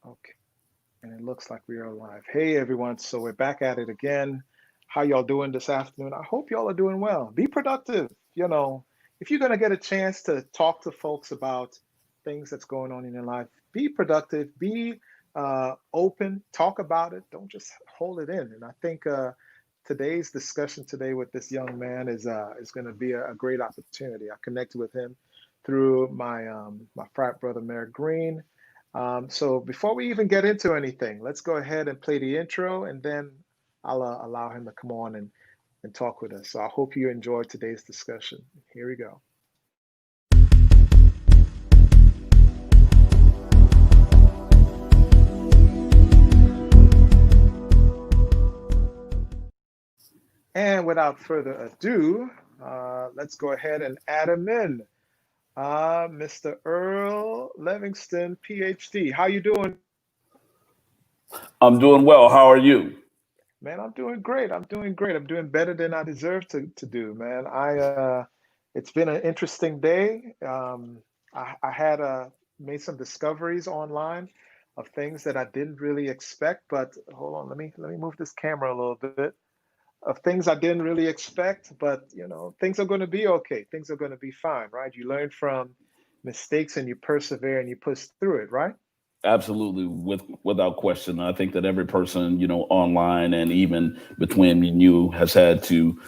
Okay. And it looks like we are live. Hey, everyone. So we're back at it again. How y'all doing this afternoon? I hope y'all are doing well. Be productive. If you're going to get a chance to talk to folks about things that's going on in your life, be productive, be open, talk about it. Don't just hold it in. And I think today's discussion today with this young man is going to be a great opportunity. I connected with him through my frat brother, Merrick Green. So before we even get into anything, let's go ahead and play the intro, and then I'll allow him to come on and talk with us. So I hope you enjoyed today's discussion. Here we go. And without further ado, let's go ahead and add him in. Mr. Earl Levingston, PhD. How you doing? I'm doing well. How are you? Man, I'm doing great. I'm doing great. I'm doing better than I deserve to do, man. It's been an interesting day. I had made some discoveries online of things that I didn't really expect. But hold on, let me move this camera a little bit. Of things I didn't really expect, but things are going to be okay. Things are going to be fine, right? You learn from mistakes and you persevere and you push through it, right? Absolutely, without question. I think that every person, online and even between me and you, has had to,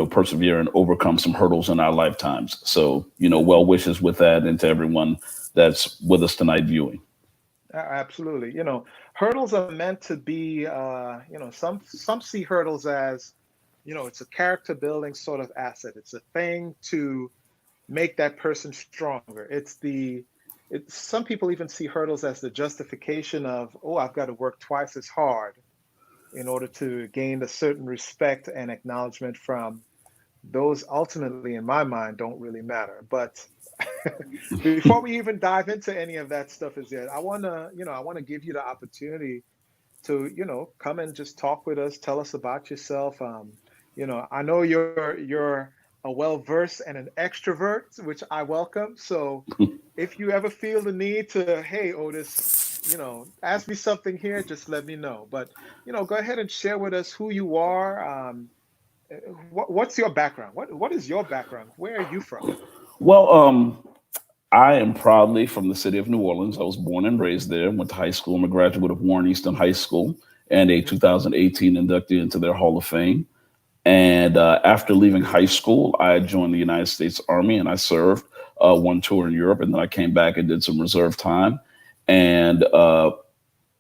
persevere and overcome some hurdles in our lifetimes. So, well wishes with that, and to everyone that's with us tonight viewing. Absolutely. Hurdles are meant to be, some see hurdles as, it's a character building sort of asset. It's a thing to make that person stronger. Some people even see hurdles as the justification of, oh, I've got to work twice as hard in order to gain a certain respect and acknowledgement from those ultimately, in my mind, don't really matter. But before we even dive into any of that stuff as yet, I want to give you the opportunity to, come and just talk with us, tell us about yourself. I know you're a well-versed and an extrovert, which I welcome. So if you ever feel the need to, hey, Otis, ask me something here, just let me know. But, go ahead and share with us who you are. What's your background? What is your background? Where are you from? Well, I am proudly from the city of New Orleans. I was born and raised there. Went to high school. I'm a graduate of Warren Easton High School and a Hmm. 2018 inductee into their Hall of Fame. And after leaving high school, I joined the United States Army and I served one tour in Europe. And then I came back and did some reserve time and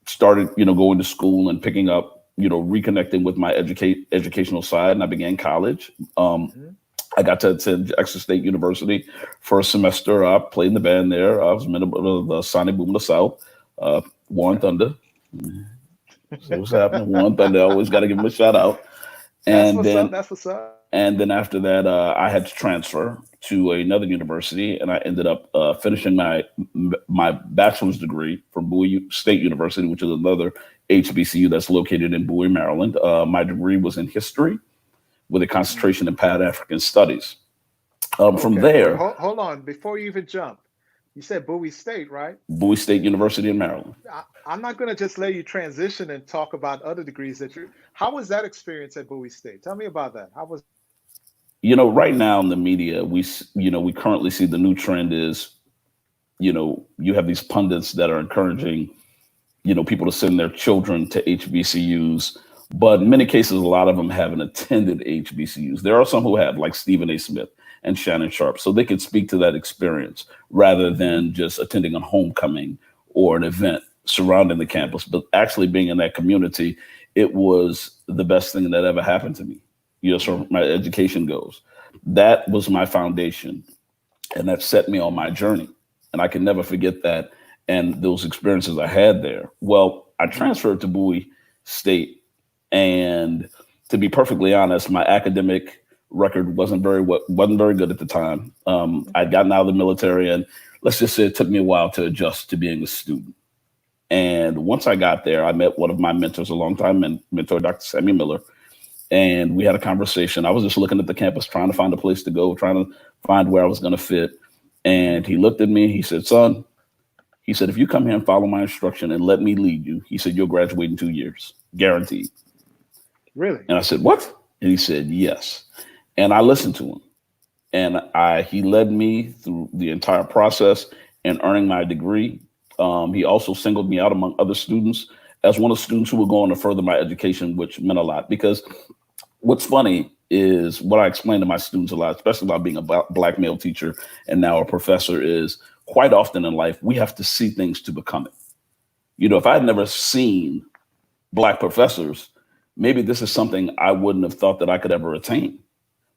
started, going to school and picking up, reconnecting with my educational side. And I began college. Hmm. I got to attend Exeter State University for a semester. I played in the band there. I was a member of the Sonic Boom of the South, Warren Thunder. So what's happening? Warren Thunder. I always got to give him a shout out. That's And what's up. then That's what's up. after that, I had to transfer to another university, and I ended up finishing my bachelor's degree from Bowie State University, which is another HBCU that's located in Bowie, Maryland. My degree was in history with a Mm. concentration in Pan African studies. From Okay. Wait, there, hold on. Before you even jump, you said Bowie State, right? Bowie State University in Maryland. I'm not going to just let you transition and talk about other degrees that you. How was that experience at Bowie State? Tell me about that. How was? Right now in the media, we currently see the new trend is, you have these pundits that are encouraging, people to send their children to HBCUs, but in many cases, a lot of them haven't attended HBCUs. There are some who have, like Stephen A. Smith and Shannon Sharp, so they can speak to that experience rather Hmm. than just attending a homecoming or an event surrounding the campus, but actually being in that community. It was the best thing that ever happened to me. So Mm. my education goes. That was my foundation, and that set me on my journey. And I can never forget that and those experiences I had there. Well, I Hmm. transferred to Bowie State, and to be perfectly honest, my academic record wasn't very good at the time. I'd Okay. gotten out of the military, and let's just say it took me a while to adjust to being a student. And once I got there, I met one of my mentors, a longtime mentor, Dr. Sammy Miller, and we had a conversation. I was just looking at the campus, trying to find a place to go, trying to find where I was going to fit. Hmm. And he looked at me. He said, "Son," He said, if you come here and follow my instruction and let me lead you, he said, you'll graduate in 2 years, guaranteed. Really? And I said, what? And he said, yes. And I listened to him. And he led me through the entire process in earning my degree. He also singled me out among other students as one of the students who were going to further my education, which meant a lot. Because what's funny is what I explain to my students a lot, especially about being a black male teacher and now a professor, is quite often in life, we have to see things to become it. If I had never seen black professors, maybe this is something I wouldn't have thought that I could ever attain.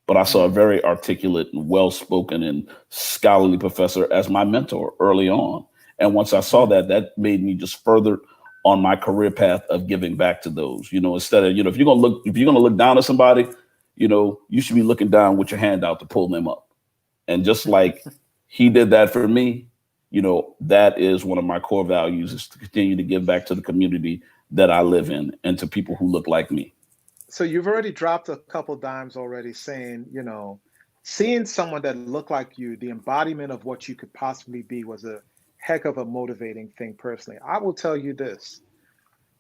But I saw a very articulate and well-spoken and scholarly professor as my mentor early on. And once I saw that, that made me just further on my career path of giving back to those, instead of, if you're going to look down at somebody, you should be looking down with your hand out to pull them up. And just like he did that for me, that is one of my core values, is to continue to give back to the community that I live in and to people who look like me. So you've already dropped a couple dimes already saying, seeing someone that looked like you, the embodiment of what you could possibly be, was a heck of a motivating thing personally. I will tell you this,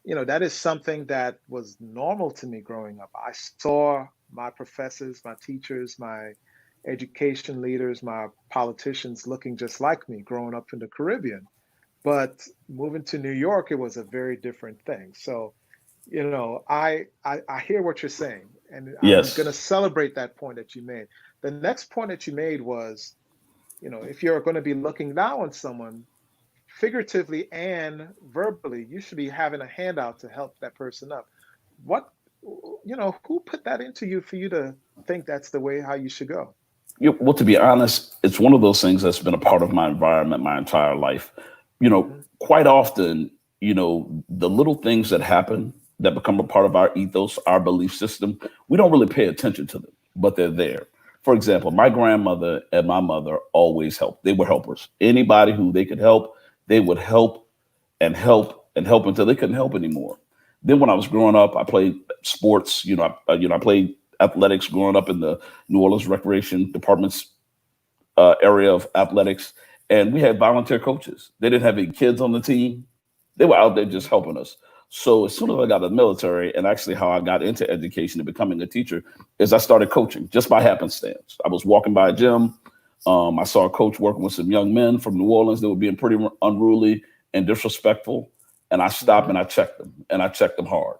that is something that was normal to me growing up. I saw my professors, my teachers, my education leaders, my politicians looking just like me growing up in the Caribbean. But moving to New York, it was a very different thing. So, I hear what you're saying, and I'm going to Yes. celebrate that point that you made. The next point that you made was, if you're going to be looking down on someone, figuratively and verbally, you should be having a handout to help that person up. What, who put that into you for you to think that's the way how you should go? Well, to be honest, it's one of those things that's been a part of my environment my entire life. Hmm. Quite often, the little things that happen that become a part of our ethos, our belief system, we don't really pay attention to them, but they're there. For example, Hmm. my grandmother and my mother always helped. They were helpers. Anybody who they could help, they would help and help and help until they couldn't help anymore. Then when I was growing up, I played sports. I played athletics growing up in the New Orleans Recreation Department's area of athletics, and we had volunteer coaches. They didn't have any kids on the team. They were out there just helping us. So as soon as I got in the military, and actually how I got into education and becoming a teacher, is I started coaching just by happenstance. I was walking by a gym. I saw a coach working with some young men from New Orleans that were being pretty unruly and disrespectful. And I stopped Hmm. and I checked them, and I checked them hard.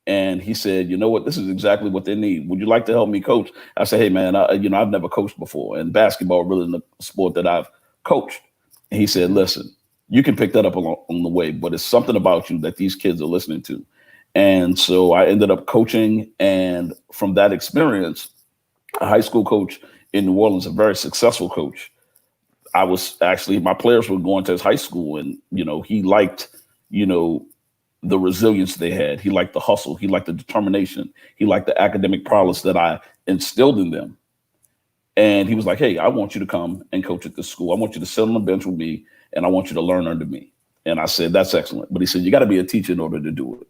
And he said, you know what, this is exactly what they need. Would you like to help me coach? I said, hey, man, I've never coached before. And basketball really isn't a sport that I've coached. And he said, Hmm. listen, you can pick that up along the way, but it's something about you that these kids are listening to. And so I ended up coaching. And from that experience, a high school coach in New Orleans, a very successful coach, I was actually, my players were going to his high school, and, he liked, you know, the resilience they had. He liked the hustle. He liked the determination. He liked the academic Hmm. prowess that I instilled in them. And he was like, hey, I want you to come and coach at this school. I want you to sit on the bench with me, and I want you to learn under me. And I said, that's excellent. But he said, you got to be a teacher in order to do it.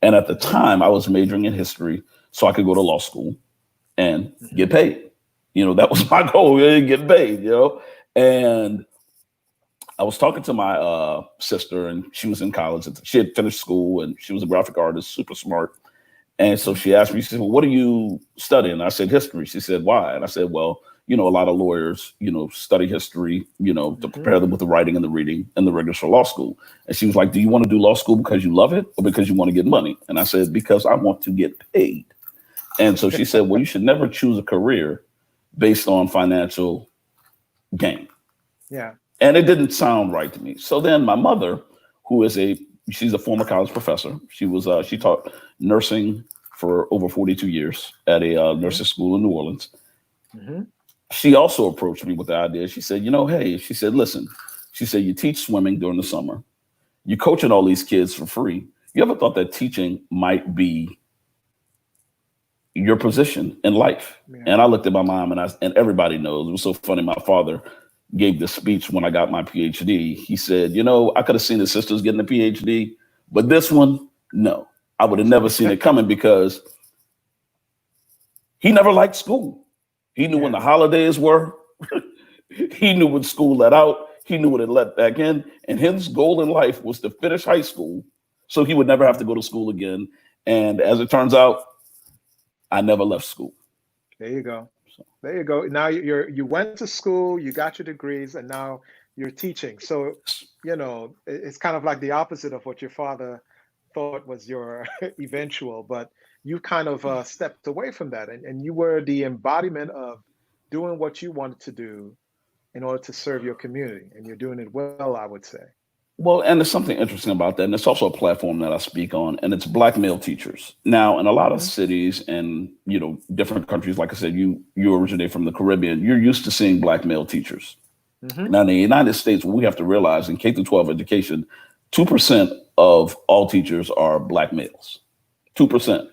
And at the Hmm. time, I was majoring in history so I could go to law school and Hmm. get paid. That was my goal, get paid. And I was talking to my sister, and she was in college. She had finished school, and she was a graphic artist, super smart. And so Hmm. she asked me, she said, well, what are you studying? I said, history. She said, why? And I said, well, a lot of lawyers, study history, to Hmm. prepare them with the writing and the reading and the rigors for law school. And she was like, do you want to do law school because you love it or because you want to get money? And I said, because I want to get paid. And so she said, well, you should never choose a career based on financial gain. Yeah. And it didn't sound right to me. So then my mother, who is she's a former college professor. She Hmm. taught nursing for over 42 years at a Hmm. nursing school in New Orleans. Hmm. She also approached me with the idea. She said, hey, she said, listen, she said, you teach swimming during the summer. You're coaching all these kids for free. You ever thought that teaching might be your position in life? Yeah. And I looked at my mom, and everybody knows. It was so funny. My father gave this speech when I got my PhD. He said, I could have seen his sisters getting a PhD, but this one, no, I would have never seen it coming because he never liked school. He knew when Yeah. the holidays were. He knew when school let out. he knew what it let back in. And his goal in life was to finish high school so he would never have to go to school again. And as it turns out, I never left school. There you go. So, There you go. Now you went to school, you got your degrees, and now you're teaching. So, it's kind of like the opposite of what your father thought was your eventual, but you kind of stepped away from that, and you were the embodiment of doing what you wanted to do in order to serve your community, and you're doing it well, I would say. well, and there's something interesting about that. And it's also a platform that I speak on, and it's Black male teachers. Now, in a lot of Hmm. cities and, different countries, like I said, you originate from the Caribbean, you're used to seeing Black male teachers. Hmm. Now, in the United States, what we have to realize in K through 12 education, 2% of all teachers are Black males. 2%.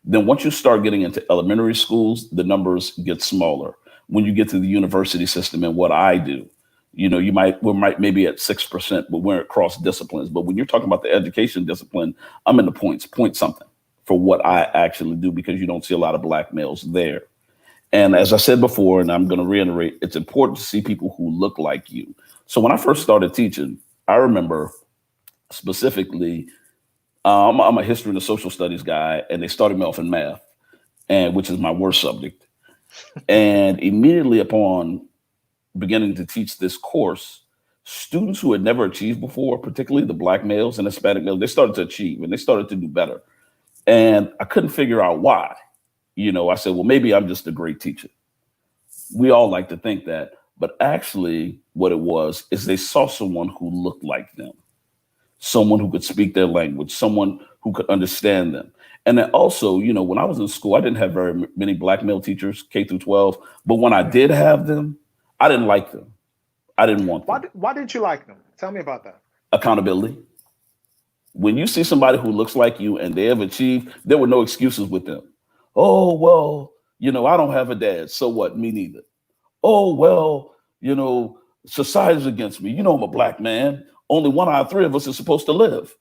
Then once you start getting into elementary schools, the numbers get smaller. When you get to the university system and what I do, we might maybe at 6%, but we're across disciplines. But when you're talking about the education discipline, I'm in the point something for what I actually do, because you don't see a lot of Black males there. And as I said before, and I'm going to reiterate, it's important to see people who look like you. So when I first started teaching, I remember specifically, I'm a history and a social studies guy, and they started me off in math, and which is my worst subject. And immediately upon beginning to teach this course, students who had never achieved before, particularly the Black males and Hispanic males, they started to achieve and they started to do better. And I couldn't figure out why. I said, well, maybe I'm just a great teacher. We all like to think that. But actually, what it was is they saw someone who looked like them, someone who could speak their language, someone who could understand them. And then also, when I was in school, I didn't have very many Black male teachers, K through 12. But when I Hmm. did have them, I didn't like them. I didn't want Why, them. why didn't you like them? Tell me about that. Accountability. When you see somebody who looks like you and they have achieved, there were no excuses with them. Oh, well, I don't have a dad. So what? Me neither. Oh, well, society's against me. I'm a Black man. Only one out of three of us is supposed to live.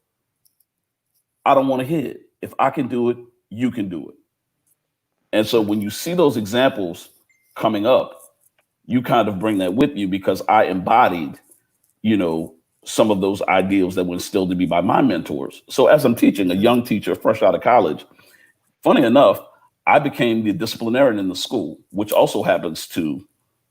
I don't want to hear it. If I can do it, you can do it. And so when you see those examples coming up, you kind of bring that with you, because I embodied, you know, some of those ideals that were instilled in me by my mentors. So as I'm teaching a Hmm. young teacher fresh out of college, funny enough, I became the disciplinarian in the school, which also happens to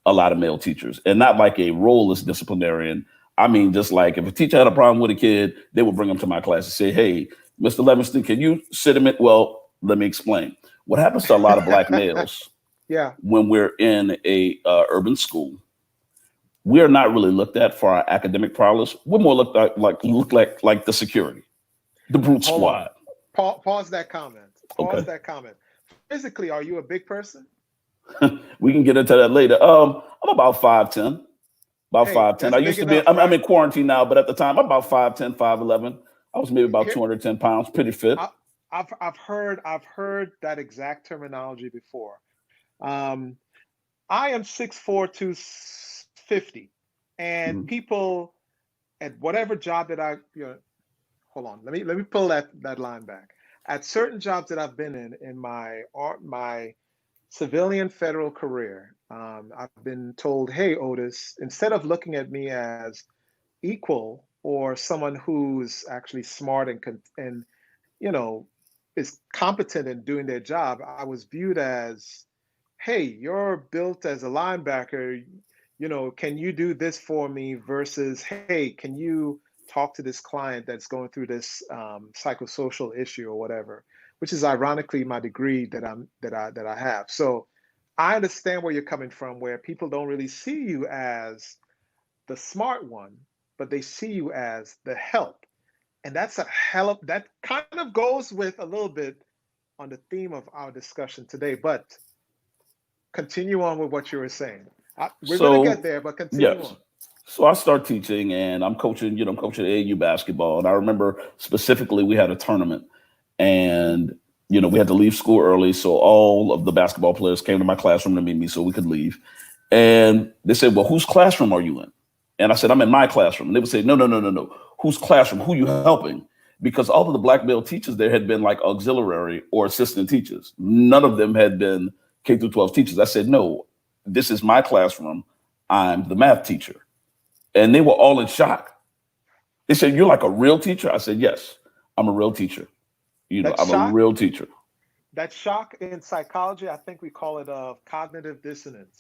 a lot of male teachers, and not like a role as disciplinarian. I mean, just like if a teacher had a problem with a kid, they would bring them to my class and say, "Hey, Mr. Levingston, can you sit him in?" Well, let me explain. What happens to a lot of Black males Yeah. when we're in a urban school, we are not really looked at for our academic prowess. We're more looked at like the security, the brute Hold on. squad. Pause that comment. Pause Okay, that comment. Physically, are you a big person? we can get into that later. I'm about 5'10", about Hey, 5'10". that's I big used to be. enough, I'm right? in quarantine now, but at the time, I'm about 5'10", 5'11". I was maybe about Here, 210 pounds, pretty fit. I, I've heard that exact terminology before. Um, I am 6'4", 250, and Mhm. people at whatever job that hold on, let me pull that line back. At certain jobs that I've been in my civilian federal career, I've been told, "Hey, Otis, instead of looking at me as equal or someone who's actually smart and you know is competent in doing their job, I was viewed as, hey, you're built as a linebacker. Can you do this for me? Versus, hey, can you talk to this client that's going through this psychosocial issue or whatever, which is ironically my degree that I have. So I understand where you're coming from, where people don't really see you as the smart one, but they see you as the help. And that's a hell of that kind of goes with a little bit on the theme of our discussion today. But continue on with what you were saying. We're going to get So, there, but continue yes. on. So I start teaching, and I'm coaching. I'm coaching AAU basketball, and I remember specifically we had a tournament, Hmm. and we had to leave school early, so all of the basketball players came to my classroom to meet me so we could leave. And they said, "Well, whose classroom are you in?" And I said, "I'm in my classroom." And they would say, "No, no, no, no, no. Whose classroom? Who you helping?" Because all of the Black male teachers there had been like auxiliary or assistant teachers. None of them had been K through 12 teachers. I said, "No, this is my classroom. I'm the math teacher." And they were all in shock. They said, "You're like a real teacher?" I said, "Yes, I'm a real teacher. That I'm a shock, real teacher." that shock in psychology, I think we call it cognitive dissonance.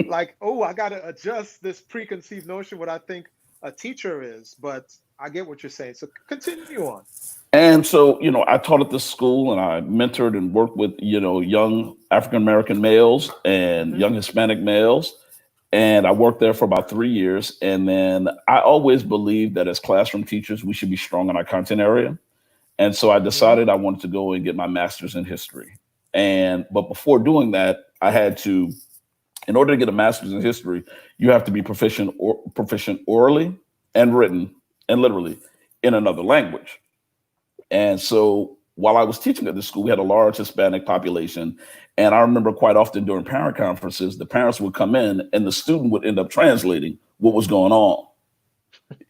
Like, oh, I got to adjust this preconceived notion what I think a teacher is. But I get what you're saying. So continue on. And so, I taught at this school and I mentored and worked with, young African American males and Hmm. young Hispanic males. And I worked there for about 3 years. And then I always believed that as classroom teachers, we should be strong in our content area. And so I Hmm. decided I wanted to go and get my master's in history. But before doing that, I had to, in order to get a master's in history, you have to be proficient orally and written and literally in another language. And so while I was teaching at this school, we had a large Hispanic population. And I remember quite often during parent conferences, the parents would come in and the student would end up translating what was going on.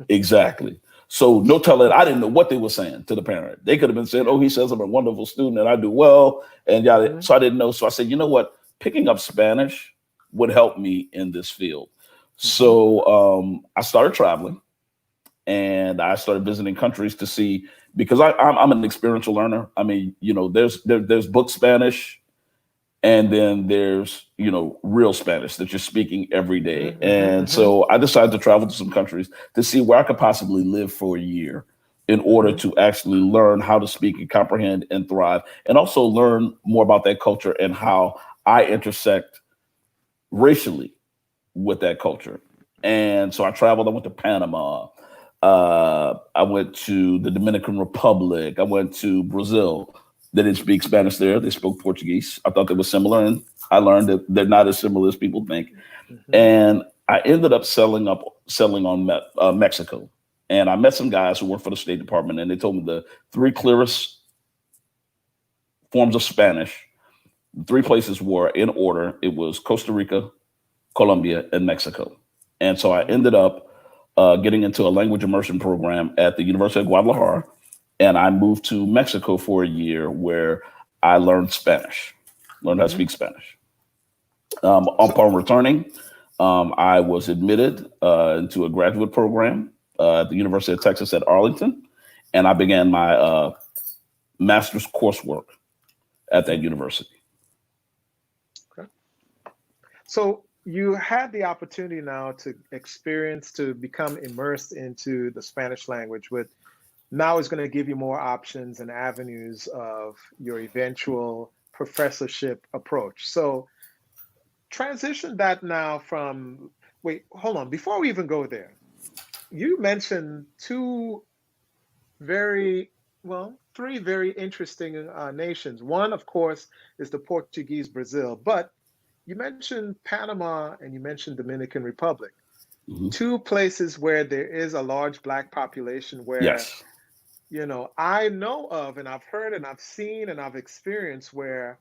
Exactly. So no telling, I didn't know what they were saying to the parent. They could have been saying, "Oh, he says I'm a wonderful student and I do well." And yeah, Hmm. so I didn't know. So I said, you know what? Picking up Spanish would help me in this field. Hmm. So I started traveling and I started visiting countries to see because I'm an experiential learner. I mean, there's book Spanish, and then there's real Spanish that you're speaking every day. And Hmm. so I decided to travel to some countries to see where I could possibly live for a year in order Hmm. to actually learn how to speak and comprehend and thrive, and also learn more about that culture and how I intersect racially with that culture. And so I traveled. I went to Panama. I went to the Dominican Republic. I went to Brazil. They didn't speak Spanish there. They spoke Portuguese. I thought they were similar, and I learned that they're not as similar as people think. Hmm. And I ended up selling on Mexico. And I met some guys who worked for the State Department, and they told me the three clearest forms of Spanish. The three places were in order. It was Costa Rica, Colombia, and Mexico. And so I ended up getting into a language immersion program at the University of Guadalajara. And I moved to Mexico for a year where I learned Spanish, learned how to Hmm. speak Spanish. So, Upon returning, I was admitted into a graduate program at the University of Texas at Arlington. And I began my master's coursework at that university. okay. So you had the opportunity now to experience, to become immersed into the Spanish language, with now is going to give you more options and avenues of your eventual professorship approach. So transition that now from, wait, hold on. Before we even go there, you mentioned two very, well, three very interesting nations. One, of course, is the Portuguese Brazil, but you mentioned Panama and you mentioned Dominican Republic, Mhm. two places where there is a large Black population where, Yes. I know of and I've heard and I've seen and I've experienced where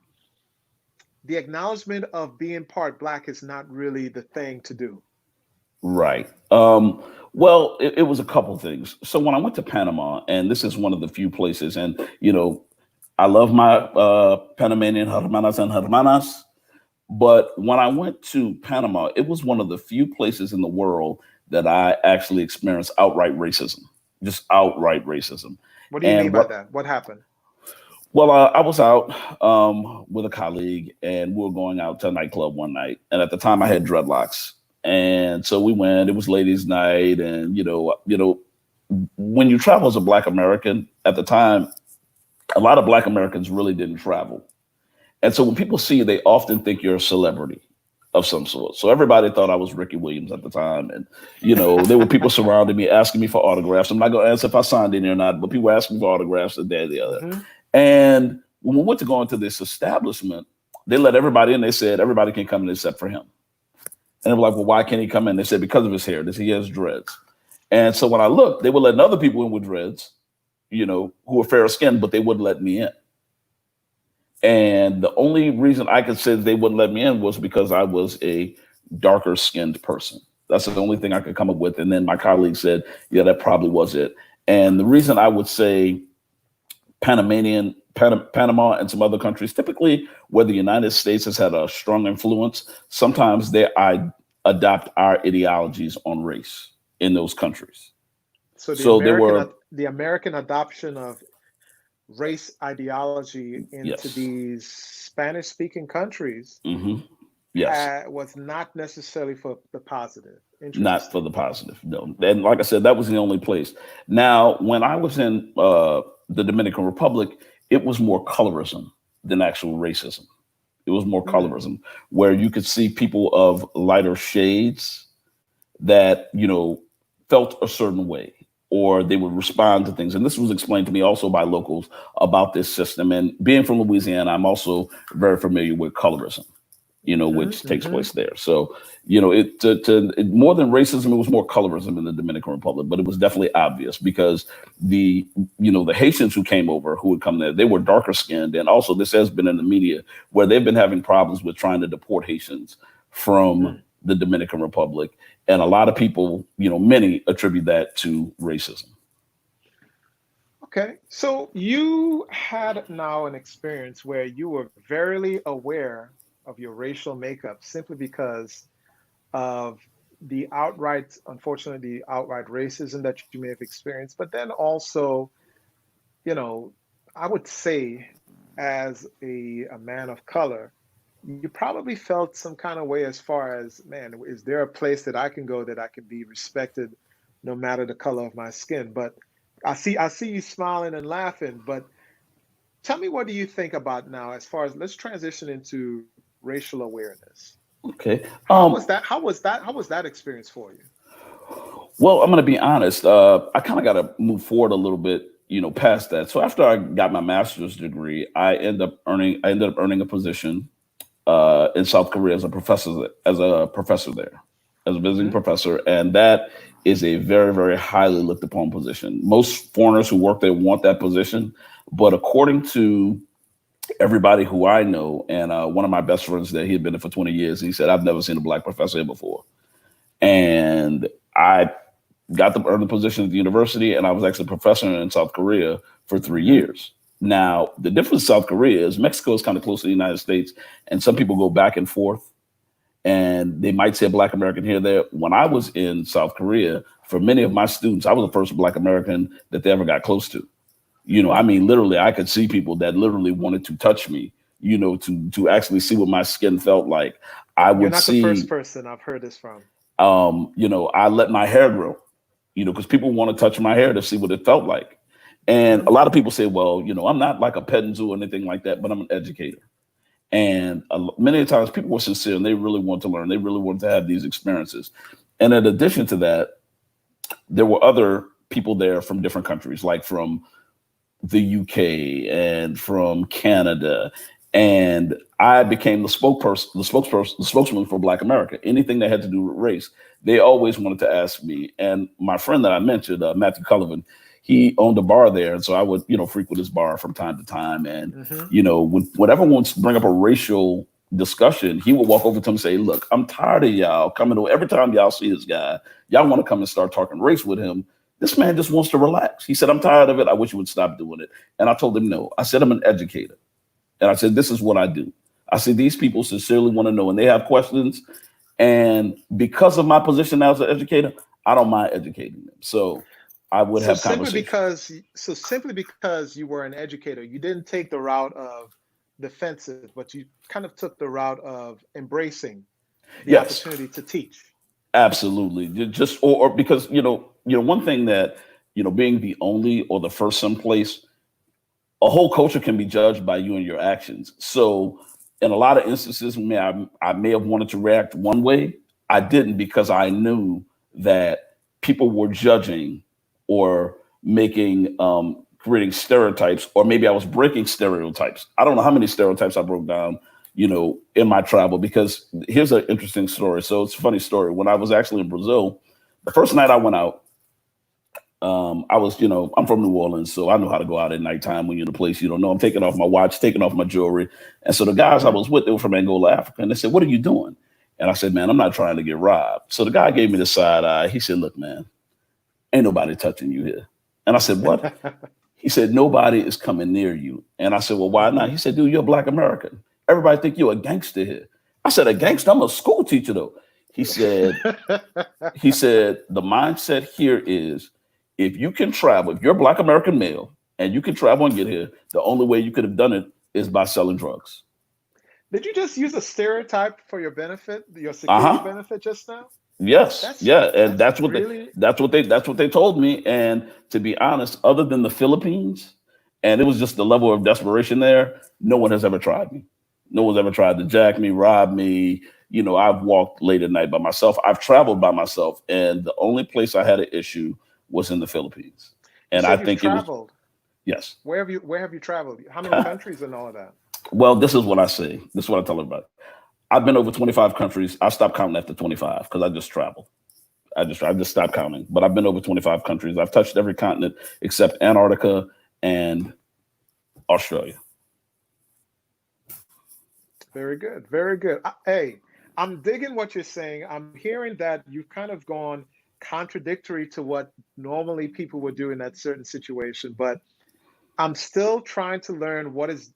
the acknowledgement of being part Black is not really the thing to do. Right. Well, it was a couple things. So when I went to Panama, and this is one of the few places, and I love my Panamanian hermanas and hermanas, but when I went to Panama, it was one of the few places in the world that I actually experienced outright racism, just outright racism. What do you mean And by what that? What happened? Well, I was out with a colleague, and we were going out to a nightclub one night. And at the time, I had dreadlocks, and so we went. It was ladies' night, and when you travel as a Black American at the time, a lot of Black Americans really didn't travel, and so when people see you, they often think you're a celebrity of some sort. So everybody thought I was Ricky Williams at the time, and there were people surrounding me asking me for autographs. I'm not going to answer if I signed any or not, but people asked me for autographs and that and the other. Hmm. And when we went to go into this establishment, they let everybody in. They said everybody can come in except for him. And they were like, "Well, why can't he come in?" They said because of his hair. They said he has dreads. And so when I looked, they were letting other people in with dreads, who were fair skinned, but they wouldn't let me in. And the only reason I could say that they wouldn't let me in was because I was a darker skinned person. That's the only thing I could come up with. And then my colleague said, "Yeah, that probably was it." And the reason I would say Panama, and some other countries, typically where the United States has had a strong influence, sometimes adopt our ideologies on race in those countries. So So there were, The American adoption of race ideology into yes, these Spanish speaking countries hmm yes, was not necessarily for the positive. not for Interesting. the positive. No, and like I said, that was the only place. Now, when I was in the Dominican Republic, it was more colorism than actual racism. It was more Hmm. colorism, where you could see people of lighter shades that, felt a certain way, or they would respond to things. And this was explained to me also by locals about this system. And being from Louisiana, I'm also very familiar with colorism, Hmm. which takes Hmm. place there. So, more than racism, it was more colorism in the Dominican Republic, but it was definitely obvious because the Haitians who came over, who would come there, they were darker skinned. And also this has been in the media where they've been having problems with trying to deport Haitians from the Dominican Republic. And a lot of people, many attribute that to racism. Okay, so you had now an experience where you were very aware of your racial makeup simply because of the outright, unfortunately, the outright racism that you may have experienced, but then also, you know, I would say as a man of color, you probably felt some kind of way as far as, man, is there a place that I can go that I can be respected no matter the color of my skin? But I see you smiling and laughing, but tell me, what do you think about now as far as, let's transition into racial awareness. Okay. How was that experience for you? Well, I'm going to be honest. I kind of got to move forward a little bit, past that. So after I got my master's degree, I ended up earning a position in South Korea as a professor there, as a visiting Hmm. professor, and that is a very, very highly looked upon position. Most foreigners who work there want that position, but according to everybody who I know, and one of my best friends there, he had been there for 20 years. He said, "I've never seen a black professor here before," and I got to earn the position at the university, and I was actually a professor in South Korea for three Hmm. years. Now, the difference in South Korea is Mexico is kind of close to the United States, and some people go back and forth, and they might say a Black American here or there. When I was in South Korea, for many of my students, I was the first Black American that they ever got close to. I Hmm. mean, literally, I could see people that literally wanted to touch me, to actually see what my skin felt like. I You're would not the first see, person I've heard this from. I let my hair grow, because people want to touch my hair to see what it felt like. And Hmm. a lot of people say, well, I'm not like a petting zoo or anything like that, but I'm an educator. And many times people were sincere and they really want to learn. They really want to have these experiences. And in addition to that, there were other people there from different countries, like from the UK and from Canada. And I became the spokesman for Black America. Anything that had to do with race, they always wanted to ask me. And my friend that I mentioned, Matthew Cullivan, he owned a bar there, and so I would, frequent his bar from time to time. And Hmm. whenever wants to bring up a racial discussion, he would walk over to him and say, "Look, I'm tired of y'all coming to every time y'all see this guy, y'all want to come and start talking race with him. This man just wants to relax." He said, "I'm tired of it. I wish you would stop doing it." And I told him no. I said, "I'm an educator." And I said, "This is what I do." I said, "These people sincerely want to know and they have questions. And because of my position now as an educator, I don't mind educating them." So I would So have simply conversations. because so simply because you were an educator, you didn't take the route of defensive, but you kind of took the route of embracing the Yes, opportunity to teach. absolutely. Just or because one thing that being the only or the first someplace, a whole culture can be judged by you and your actions. So, in a lot of instances, I may have wanted to react one way. I didn't because I knew that people were judging or making, creating stereotypes, or maybe I was breaking stereotypes. I don't know how many stereotypes I broke down, in my travel. Because here's an interesting story. So, it's a funny story. When I was actually in Brazil, the first night I went out, I was, I'm from New Orleans, so I know how to go out at nighttime when you're in a place you don't know. I'm taking off my watch, taking off my jewelry. And so the guys I Hmm. was with, they were from Angola, Africa. And they said, "What are you doing?" And I said, "Man, I'm not trying to get robbed." So the guy gave me the side eye. He said, "Look, man, ain't nobody touching you here." And I said, "What?" He said, "Nobody is coming near you." And I said, "Well, why not?" Hmm. He said, "Dude, you're a Black American. Everybody think you're a gangster here." I said, "A Hmm. gangster? I'm a school teacher, though." He said, he said, the mindset here is if you can travel, if you're a Black American male and you can travel and get here, the only way you could have done it is by selling drugs. Did you just use a stereotype for your benefit, your Uh security huh. benefit just now? Yes, That's yeah, and that's really that's what they told me. And to be honest, other than the Philippines, and it was just the level of desperation there. No one has ever tried me. No one's ever tried to jack me, rob me. I've walked late at night by myself. I've traveled by myself, and the only place I had an issue was in the Philippines. you And I said you've think it was traveled. yes. Where have you traveled? How many countries and all of that? Well, this is what I say. This is what I tell everybody. I've been over 25 countries. I stopped counting after 25 because I just travel. I just stopped counting. But I've been over 25 countries. I've touched every continent except Antarctica and Australia. Very good. Very good. Hey, I'm digging what you're saying. I'm hearing that you've kind of gone contradictory to what normally people would do in that certain situation, but I'm still trying to learn what is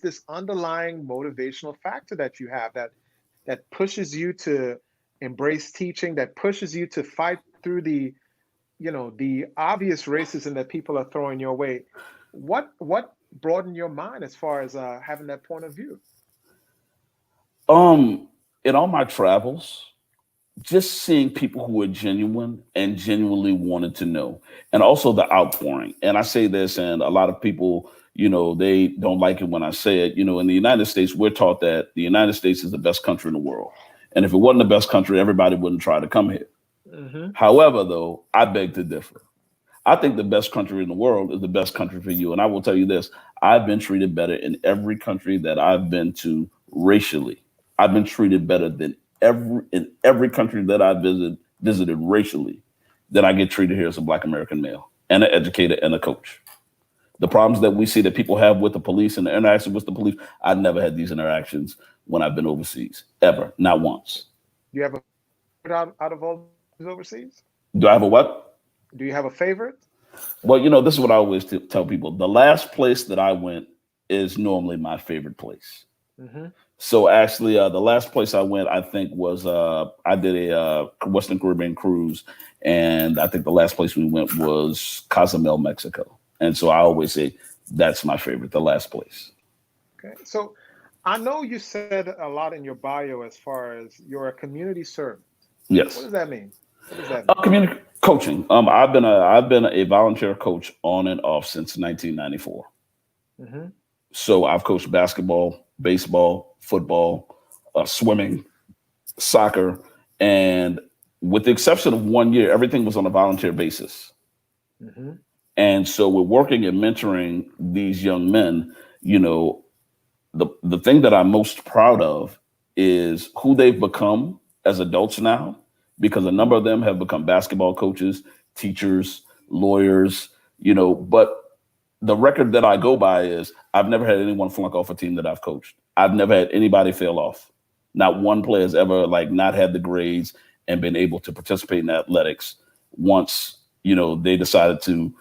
this underlying motivational factor that you have that pushes you to embrace teaching, that pushes you to fight through the obvious racism that people are throwing your way. What broadened your mind as far as having that point of view? Um, in all my travels, just seeing people who are genuine and genuinely wanted to know, and also the outpouring. And I say this, and a lot of people, they don't like it when I say it. In the United States, we're taught that the United States is the best country in the world. And if it wasn't the best country, everybody wouldn't try to come here. Hmm. However, though, I beg to differ. I think the best country in the world is the best country for you. And I will tell you this, I've been treated better in every country that I've been to racially. I've been treated better than every country that I visited racially than I get treated here as a Black American male and an educator and a coach. The problems that we see that people have with the police and the interaction with the police, I've never had these interactions when I've been overseas, ever, not once. Do you have a favorite out of all these overseas? Do I have a what? Do you have a favorite? Well, this is what I always tell people. The last place that I went is normally my favorite place. Hmm. So actually, the last place I went, I think, was I did a Western Caribbean cruise, and I think the last place we went was Cozumel, Mexico. And so I always say that's my favorite, the last place. Okay. So I know you said a lot in your bio as far as you're a community servant. What Yes, does that mean? What does that mean? community coaching. I've been a volunteer coach on and off since 1994. Hmm. So I've coached basketball, baseball, football, swimming, soccer, and with the exception of 1 year, everything was on a volunteer basis. Hmm. And so we're working and mentoring these young men. You know, the thing that I'm most proud of is who they've become as adults now, because a number Hmm. of them have become basketball coaches, teachers, lawyers, but the record that I go by is I've never had anyone flunk off a team that I've coached. I've never had anybody fail off. Not one player has ever like not had the grades and been able to participate in athletics once, they decided to,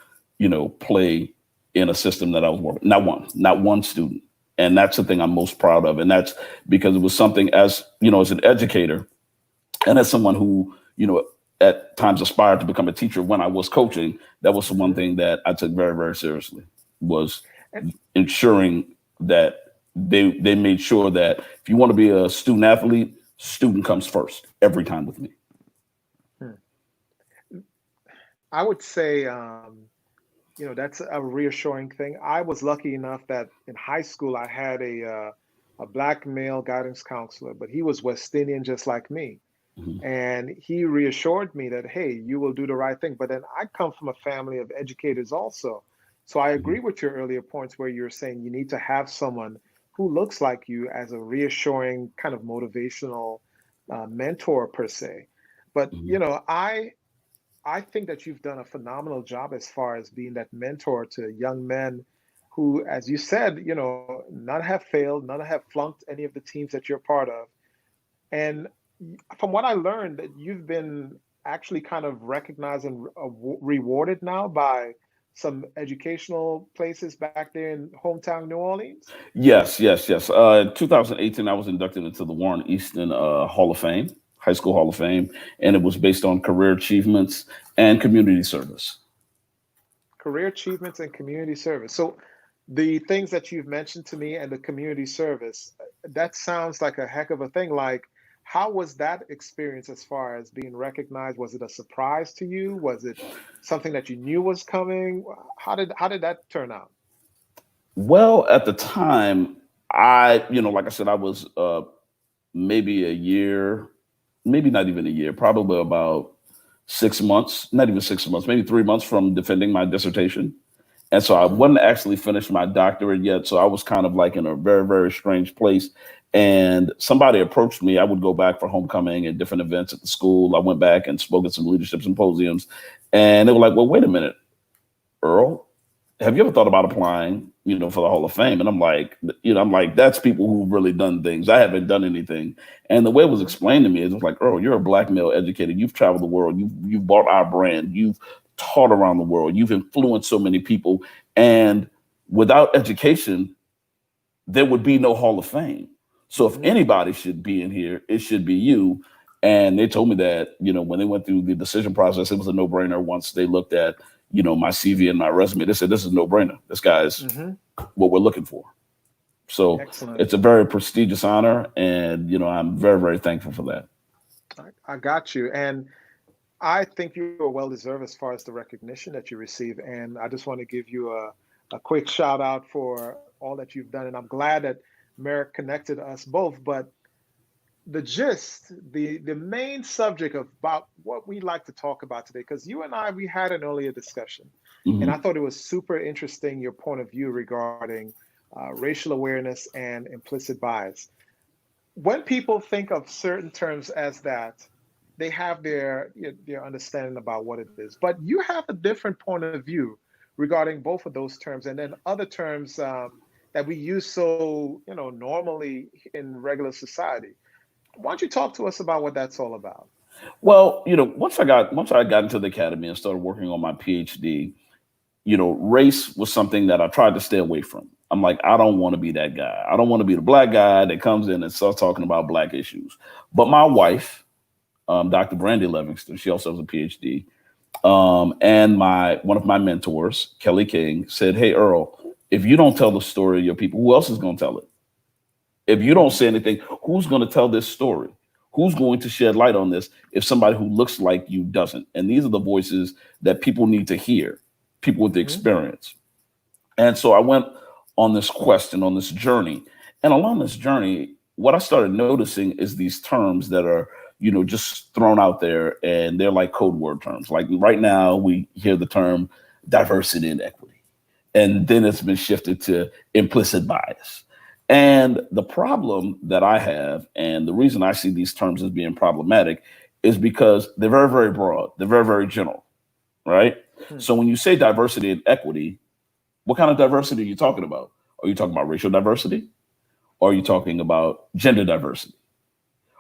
play in a system that I was working. Not one student. And that's the thing I'm most proud of. And that's because it was something as an educator and as someone who, at times aspired to become a teacher when I was coaching, that was the one Hmm. thing that I took very, very seriously was And ensuring that they made sure that if you want to be a student athlete, student comes first every time with me. hmm, I would say, that's a reassuring thing. I was lucky enough that in high school I had a black male guidance counselor, but he was West Indian just like me. Mhm. And he reassured me that, hey, you will do the right thing. But then I come from a family of educators also. So I Mhm. agree with your earlier points where you're saying you need to have someone who looks like you as a reassuring kind of motivational mentor per se. But Mhm. I think that you've done a phenomenal job as far as being that mentor to young men who, as you said, none have failed, none have flunked any of the teams that you're part of. And from what I learned, that you've been actually kind of recognized and rewarded now by some educational places back there in hometown New Orleans. Yes, yes, yes. In 2018, I was inducted into the Warren Easton Hall of Fame High School Hall of Fame, and it was based on career achievements and community service. Career achievements and community service. So the things that you've mentioned to me and the community service, that sounds like a heck of a thing. Like, how was that experience as far as being recognized? Was it a surprise to you? Was it something that you knew was coming? How did that turn out? Well, at the time, like I said, I was maybe a year, maybe not even a year, probably about 6 months, not even 6 months, maybe 3 months from defending my dissertation. And so I Hmm. wasn't actually finished my doctorate yet. So I was kind of like in a very, very strange place. And somebody approached me. I would go back for homecoming and different events at the school. I went back and spoke at some leadership symposiums. And they were like, well, wait a minute, Earl, have you ever thought about applying, for the Hall of Fame? And I'm like, that's people who've really done things. I haven't done anything. And the way it was Hmm. explained to me is it was like, Earl, you're a black male educator. You've traveled the world. You've bought our brand. You've taught around the world. You've influenced so many people. And without education, there would be no Hall of Fame. So if Hmm. anybody should be in here, it should be you. And they told me that, when they went through the decision process, it was a no brainer. Once they looked at, my CV and my resume, they said, this is no brainer. This guy is Hmm. what we're looking for. So Excellent. it's a very prestigious honor. And, I'm very, very thankful for that. I got you. And I think you are well deserved as far as the recognition that you receive. And I just want to give you a quick shout out for all that you've done. And I'm glad that Merrick connected us both. But the gist, the main subject of about what we like to talk about today, because you and I, we had an earlier discussion, and I Hmm. thought it was super interesting your point of view regarding racial awareness and implicit bias. When people think of certain terms as that, they have their understanding about what it is. But you have a different point of view regarding both of those terms, and then other terms that we use so normally in regular society. Why don't you talk to us about what that's all about? Well, once I got into the academy and started working on my PhD, race was something that I tried to stay away from. I'm like, I don't want to be that guy. I don't want to be the black guy that comes in and starts talking about black issues. But my wife, Dr. Brandy Levingston, she also has a PhD, and my one of my mentors, Kelly King, said, "Hey Earl, if you don't tell the story of your people, who else is going to tell it? If you don't Hmm. say anything, who's going to tell this story? Who's going to shed light on this if somebody who looks like you doesn't?" And these are the voices that people need to hear, people with the Hmm. experience. And so I went on this quest and on this journey. And along this journey, what I started noticing is these terms that are, just thrown out there, and they're like code word terms. Like right now, we hear the term diversity and equity, and then it's been shifted to implicit bias. And the problem that I have, and the reason I see these terms as being problematic, is because they're very, very broad, they're very, very general, right? Hmm. So when you say diversity and equity, what kind of diversity are you talking about? Are you talking about racial diversity? Or are you talking about gender diversity?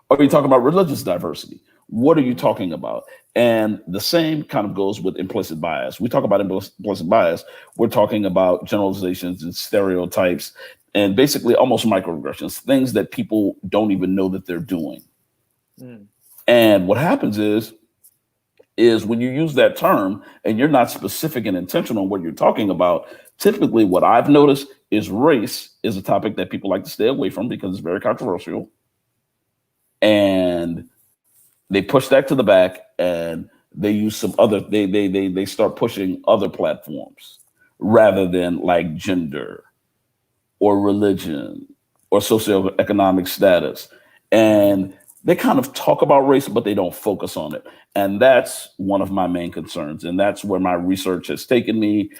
Or are you talking about religious diversity? What are you Hmm. talking about? And the same kind of goes with implicit bias. We talk about implicit bias, we're talking about generalizations and stereotypes and basically almost microaggressions, things that people don't even know that they're doing. Hmm. And what happens is when you use that term and you're not specific and intentional on what you're talking about, typically what I've noticed is race is a topic that people like to stay away from because it's very controversial. And they push that to the back and they use some other they start pushing other platforms rather than like gender or religion or socioeconomic status. Hmm. And they kind of talk about race, but they don't focus on it. And that's one of my main concerns. And that's where my research has taken me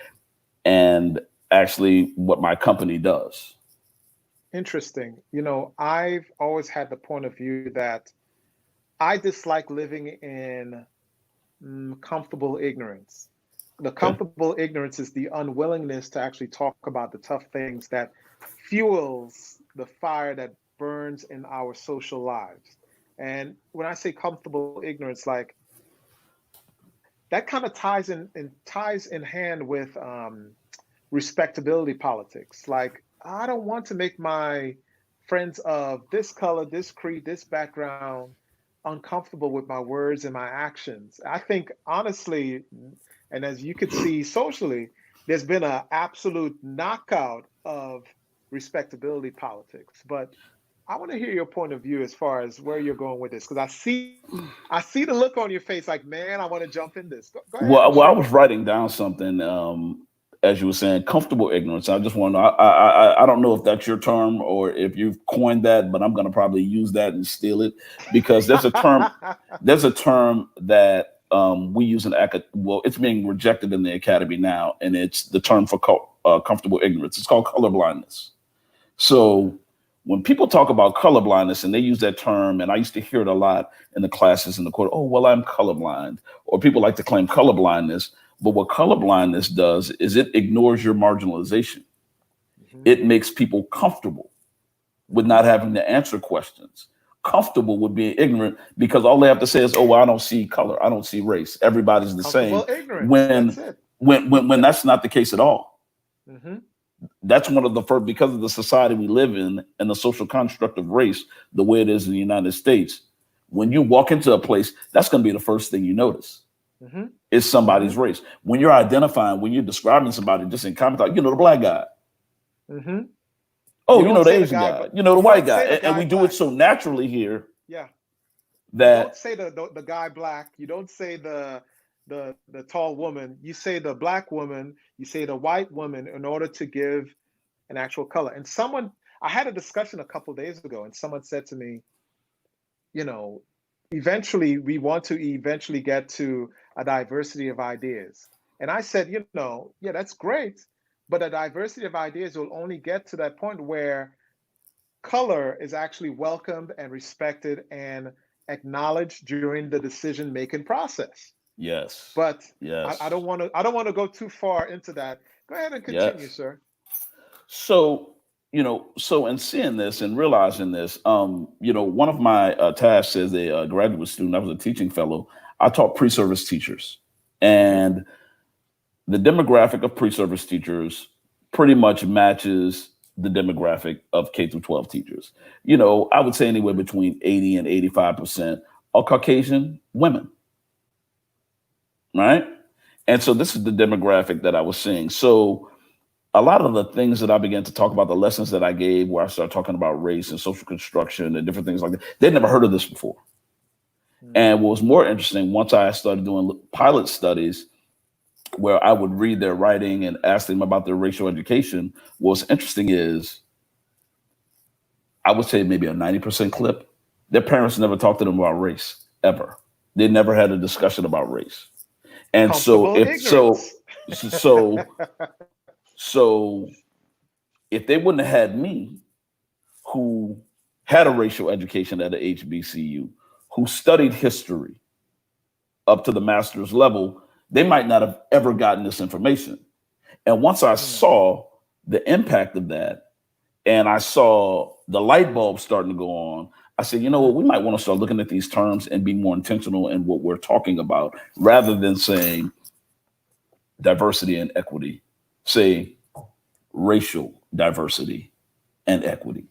and actually what my company does. Interesting. I've always had the point of view that I dislike living in comfortable ignorance. The Okay. comfortable ignorance is the unwillingness to actually talk about the tough things that fuels the fire that burns in our social lives. And when I say comfortable ignorance, like that kind of ties in hand with respectability politics. Like, I don't want to make my friends of this color, this creed, this background uncomfortable with my words and my actions. I think honestly, and as you could see socially, there's been an absolute knockout of respectability politics. But I want to hear your point of view as far as where you're going with this, because I see the look on your face, like, man, I want to jump in this. Go ahead and Well, I share was your point. writing down something as you were saying, comfortable ignorance. I just want to know. I don't know if that's your term or if you've coined that, but I'm going to probably use that and steal it because there's a term. There's a term that we use in well, it's being rejected in the academy now, and it's the term for comfortable ignorance. It's called color blindness. So when people talk about colorblindness and they use that term, and I used to hear it a lot in the classes in the court, oh, well, I'm colorblind, or people like to claim colorblindness. But what colorblindness does is it ignores your marginalization. Hmm. It makes people comfortable with Hmm. not having to answer questions, comfortable with being ignorant because all they have to say is, oh, well, I don't see color, I don't see race. Everybody's the same. Comfortable ignorance. When That's it. when that's not the case at all. Hmm. That's one of the first, because of the society we live in and the social construct of race, the way it is in the United States. When you walk into a place, that's going to be the first thing you notice Hmm. is Hmm. somebody's race. When you're identifying, when you're describing somebody just in comment, like, the black guy. Hmm. You Oh, don't the say the Asian guy, guy, but the you white don't guy. say the And guy we do it black. so naturally here Yeah. You don't that, say the guy black. You don't say the tall woman. You say the black woman. You say the white woman in order to give an actual color. And I had a discussion a couple days ago, and someone said to me, you know, eventually we want to eventually get to a diversity of ideas. And I said, yeah, that's great, but a diversity of ideas will only get to that point where color is actually welcomed and respected and acknowledged during the decision making process. yes, But I yes, don't want to go too far into that. Go ahead and continue, yes. sir. So, so in seeing this and realizing this, one of my tasks as a graduate student, I was a teaching fellow. I taught pre-service teachers, Hmm. and the demographic of pre-service teachers pretty much matches the demographic of K through 12 teachers. I would say anywhere Hmm. between 80 and 85% are Caucasian women, right? And so this is the demographic that I was seeing. So a lot of the things that I began to talk about, the lessons that I gave, where I started talking about race and social construction and different things like that, they'd never heard of this before. And what was more interesting, once I started doing pilot studies where I would read their writing and ask them about their racial education, what's interesting is I would say maybe a 90% clip. Their parents never talked to them about race ever. They never had a discussion about race. And so Comfortable if so, ignorance. so so if they wouldn't have had me, who had a racial education at a HBCU, who studied history up to the master's level, they might not have ever gotten this information. And once I Hmm. saw the impact of that and I saw the light bulb starting to go on, I said, you know what, Hmm. we might want to start looking at these terms and be more intentional in what we're talking about rather than saying diversity and equity. Say racial diversity and equity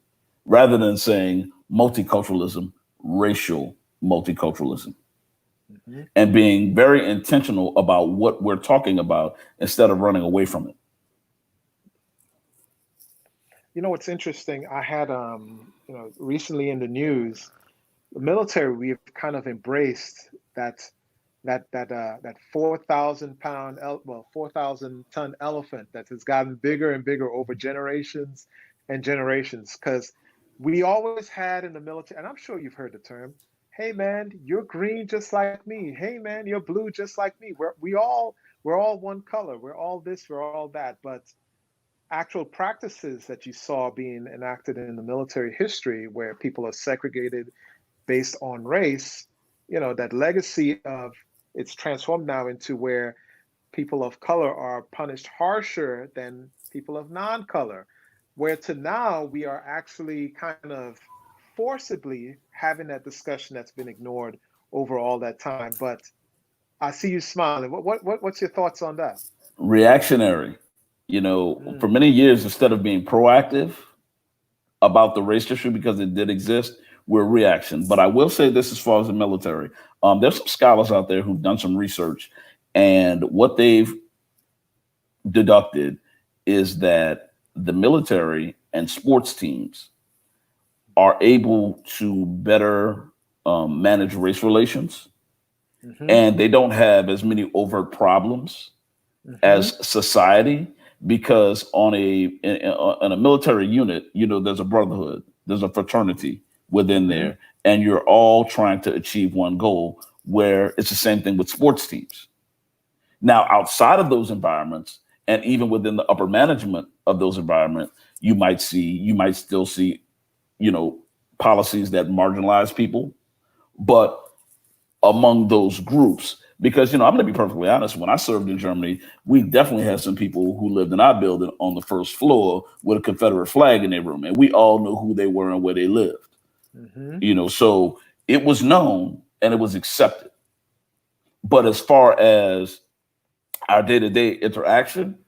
rather than saying multiculturalism, racial multiculturalism, Hmm. and being very intentional about what we're talking about instead of running away from it. You know what's interesting? I had recently in the news, the military, we've kind of embraced that 4,000 pound, 4,000 ton elephant that has gotten bigger and bigger over generations and generations. Because we always had in the military, and I'm sure you've heard the term, "Hey man, you're green just like me. Hey man, you're blue just like me. We're all one color. We're all this. We're all that." But actual practices that you saw being enacted in the military history where people are segregated based on race, that legacy of it's transformed now into where people of color are punished harsher than people of non-color, where to now we are actually kind of forcibly having that discussion that's been ignored over all that time. But I see you smiling. What's your thoughts on that? Reactionary. For Mm, many years, instead of being proactive about the race issue because it did exist, we're a reaction. But I will say this as far as the military. There's some scholars out there who've done some research, and what they've deducted is that the military and sports teams are able to better manage race relations, Mm-hmm. and they don't have as many overt problems Mm-hmm. as society, because on a military unit, there's a brotherhood, there's a fraternity within Mm-hmm. there, and you're all trying to achieve one goal. Where it's the same thing with sports teams. Now, outside of those environments, and even within the upper management of those environments, you might still see, you know, policies that marginalize people, but among those groups, because I'm going to be perfectly honest, when I served in Germany, we definitely had some people who lived in our building on the first floor with a Confederate flag in their room, and we all knew who they were and where they lived. Mm-hmm. So it was known and it was accepted. But as far as our day-to-day interaction,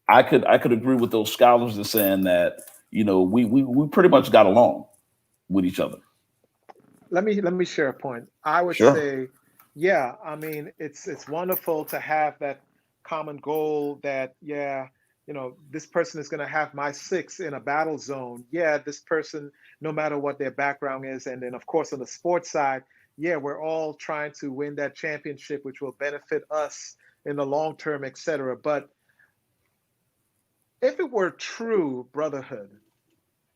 I could agree with those scholars in saying that we pretty much got along with each other. Let me share a point. I would Sure. say, yeah, I mean, it's wonderful to have that common goal that, yeah, this person is going to have my six in a battle zone. Yeah, this person, no matter what their background is. And then, of course, on the sports side, yeah, we're all trying to win that championship, which will benefit us in the long term, etc. But if it were true brotherhood,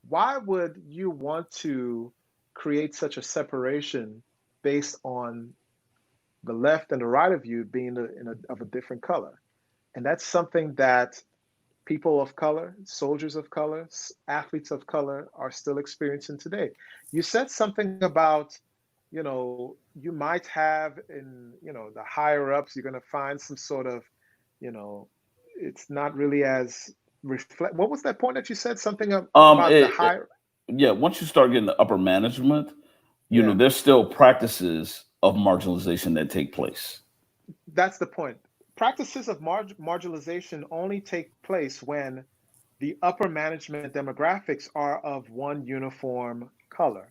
why would you want to create such a separation based on the left and the right of you being of a different color? And that's something that people of color, soldiers of color, athletes of color are still experiencing today. You said something about, you might have in, the higher ups, you're going to find some sort of, you know, it's not really as reflect. What was that point that you said? Something about the higher? Yeah, once you start getting the upper management, Yeah. there's still practices of marginalization that take place. That's the point. Practices of marginalization only take place when the upper management demographics are of one uniform color.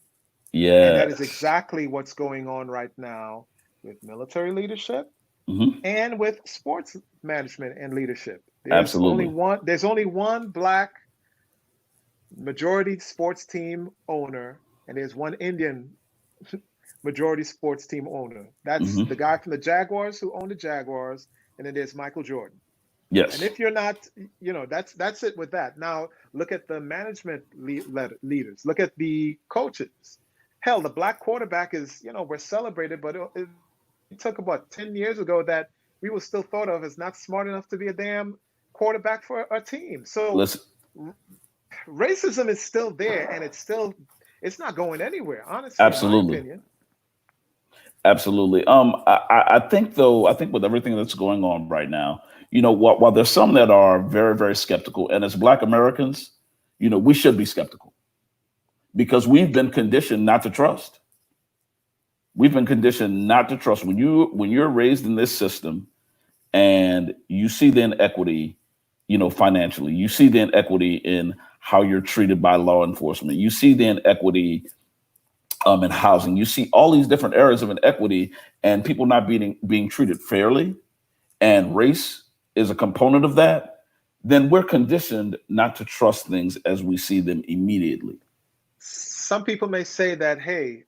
And that is Yes. exactly what's going on right now with military leadership Hmm. and with sports management and leadership. Absolutely. There's only one black majority sports team owner, and there's one Indian majority sports team owner. That's the Hmm. guy from the Jaguars who owned the Jaguars, and then there's Michael Jordan. And Yes. if you're not, that's it with that. Now look at the management leaders. Look at the coaches. Hell, the black quarterback is, we're celebrated, but it took about 10 years ago that we were still thought of as not smart enough to be a damn quarterback for a team. So Listen. racism is still there, and it's not going anywhere. Honestly, in my Absolutely. opinion. Absolutely. I think though, I think with everything that's going on right now, while there's some that are very, very skeptical, and as Black Americans, we should be skeptical because we've been conditioned not to trust. We've been conditioned not to trust. When you're raised in this system and you see the inequity, financially, you see the inequity in how you're treated by law enforcement, you see the inequity in housing. You see all these different areas of inequity and people not being treated fairly, and race is a component of that. Then we're conditioned not to trust things as we see them immediately. Some people may say that, hey,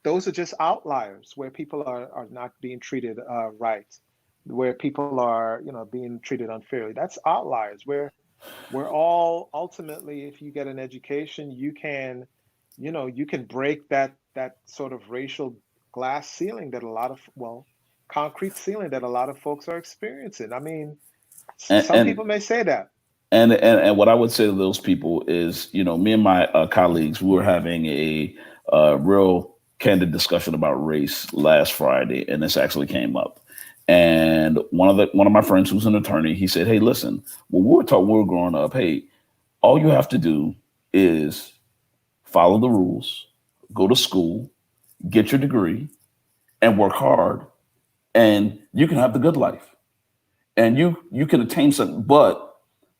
those are just outliers where people are not being treated right, where people are, being treated unfairly. That's outliers. We're all ultimately, if you get an education, you can break that sort of racial glass ceiling that a lot of, well, concrete ceiling that a lot of folks are experiencing. I mean, And some and people may say that. and what I would say to those people is, me and my colleagues, we were having a real candid discussion about race last Friday, and this actually came up. And one of my friends who's an attorney, he said, "Hey, listen, when we were taught when we were growing up, hey, all you have to do is follow the rules, go to school, get your degree, and work hard, and you can have the good life, and you can attain something." But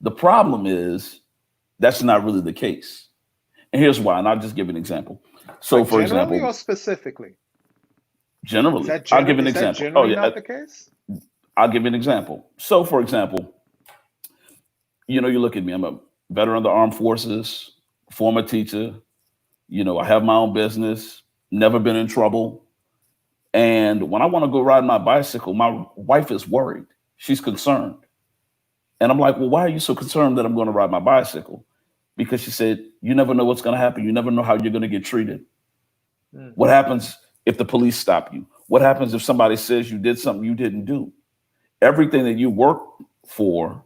the problem is that's not really the case, And here's why, and I'll just give an example. So, Like for generally or example, specifically? generally, I'll give an Is that example. Oh, generally yeah, not the case? I'll give you an example. So, for example, you look at me, I'm a veteran of the armed forces, former teacher, I have my own business, never been in trouble. And when I want to go ride my bicycle, my wife is worried. She's concerned. And I'm like, well, why are you so concerned that I'm going to ride my bicycle? Because she said, you never know what's going to happen. You never know how you're going to get treated. Mm. What happens if the police stop you? What happens if somebody says you did something you didn't do? Everything that you work for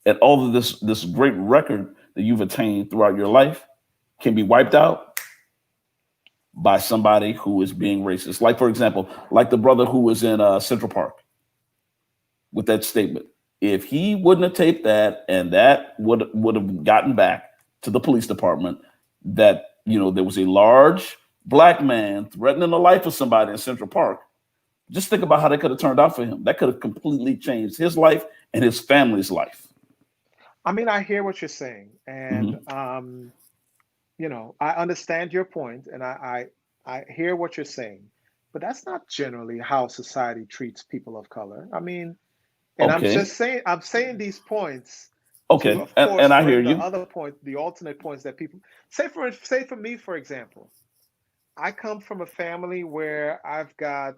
and all of this great record that you've attained throughout your life can be wiped out by somebody who is being racist. Like, for example, like the brother who was in Central Park with that statement. If he wouldn't have taped that and that would have gotten back to the police department that, there was a large black man threatening the life of somebody in Central Park, just think about how that could have turned out for him. That could have completely changed his life and his family's life. I mean, I hear what you're saying, and Hmm. I understand your point, and I hear what you're saying, but that's not generally how society treats people of color. I mean, and Okay. I'm saying these points to, Okay. of And course, I hear bring the you. other point, the alternate points that people say for me, for example. I come from a family where I've got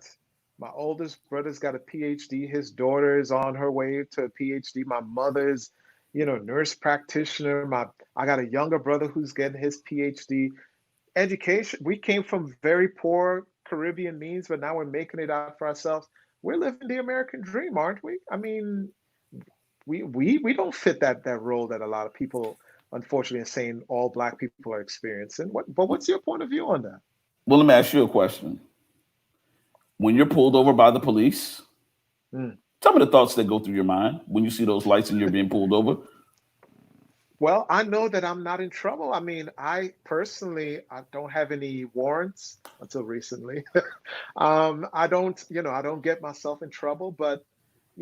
my oldest brother's got a PhD. His daughter is on her way to a PhD. My mother's, nurse practitioner. I got a younger brother who's getting his PhD. Education. We came from very poor Caribbean means, but now we're making it out for ourselves. We're living the American dream, aren't we? I mean, we don't fit that role that a lot of people, unfortunately, are saying all black people are experiencing. But what's your point of view on that? Well, let me ask you a question. When you're pulled over by the police, Mm. tell me the thoughts that go through your mind when you see those lights and you're being pulled over. Well, I know that I'm not in trouble. I mean, I personally, I don't have any warrants until recently. I don't get myself in trouble, but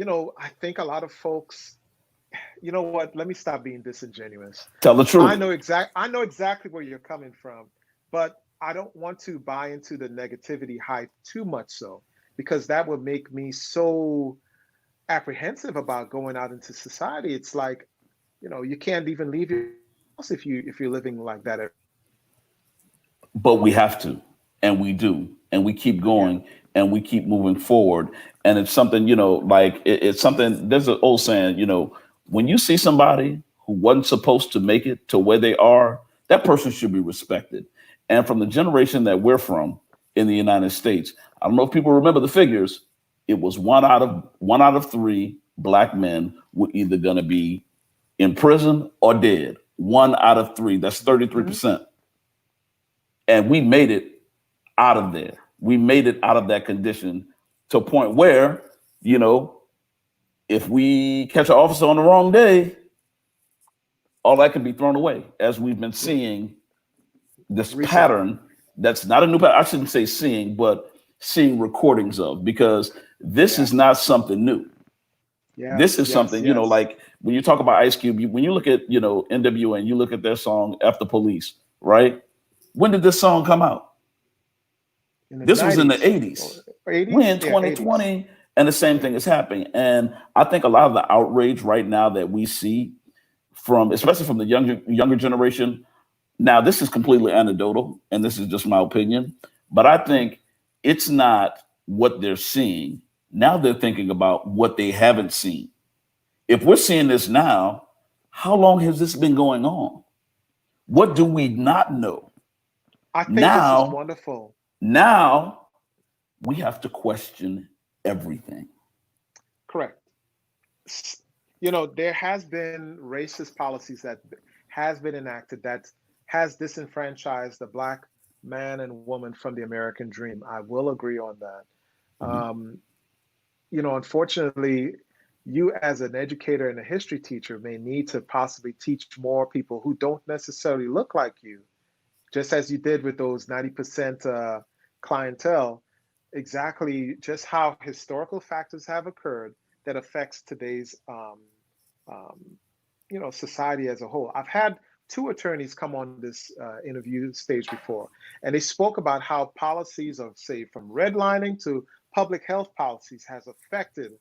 I think a lot of folks, you know what? Let me stop being disingenuous. Tell the truth. I know exactly where you're coming from, but I don't want to buy into the negativity hype too much so, because that would make me so apprehensive about going out into society. It's like, you can't even leave your house if you're living like that. But we have to, and we do, and we keep Yeah. going, and we keep moving forward. And it's something, like it's something. There's an old saying, when you see somebody who wasn't supposed to make it to where they are, that person should be respected. And from the generation that we're from in the United States, I don't know if people remember the figures. It was one out of three black men were either going to be in prison or dead. One out of three. That's 33%. Mhm. And we made it out of there. We made it out of that condition to a point where, you know, if we catch an officer on the wrong day, all that can be thrown away, as we've been seeing this Recently. pattern. That's not a new pattern. I shouldn't say seeing, but seeing recordings of, because this Yeah. is not something new. This Yes. is Yes. something, Yes. like when you talk about Ice Cube, when you look at, NWA and you look at their song F the Police, right? When did this song come out? In the This was in the 90s '80s. or We're 80s. in Yeah. 80s. 2020, and the same thing is 80s. happening. And I think a lot of the outrage right now that we see from, especially from the younger generation. Now, this is completely anecdotal, and this is just my opinion, but I Mhm. think it's not what they're seeing. Now they're thinking about what they haven't seen. If we're seeing this now, how long has this been going on? What do we not know? I think this is Now, wonderful. now we have to question everything. Correct. S- there has been racist policies that has been enacted that has disenfranchised the black man and woman from the American dream. I will agree on that. Mhm. Unfortunately, you as an educator and a history teacher may need to possibly teach more people who don't necessarily look like you, just as you did with those 90% clientele, exactly just how historical factors have occurred that affects today's um, society as a whole. I've had two attorneys come on this interview stage before, and they spoke about how policies of, say, from redlining to public health policies has affected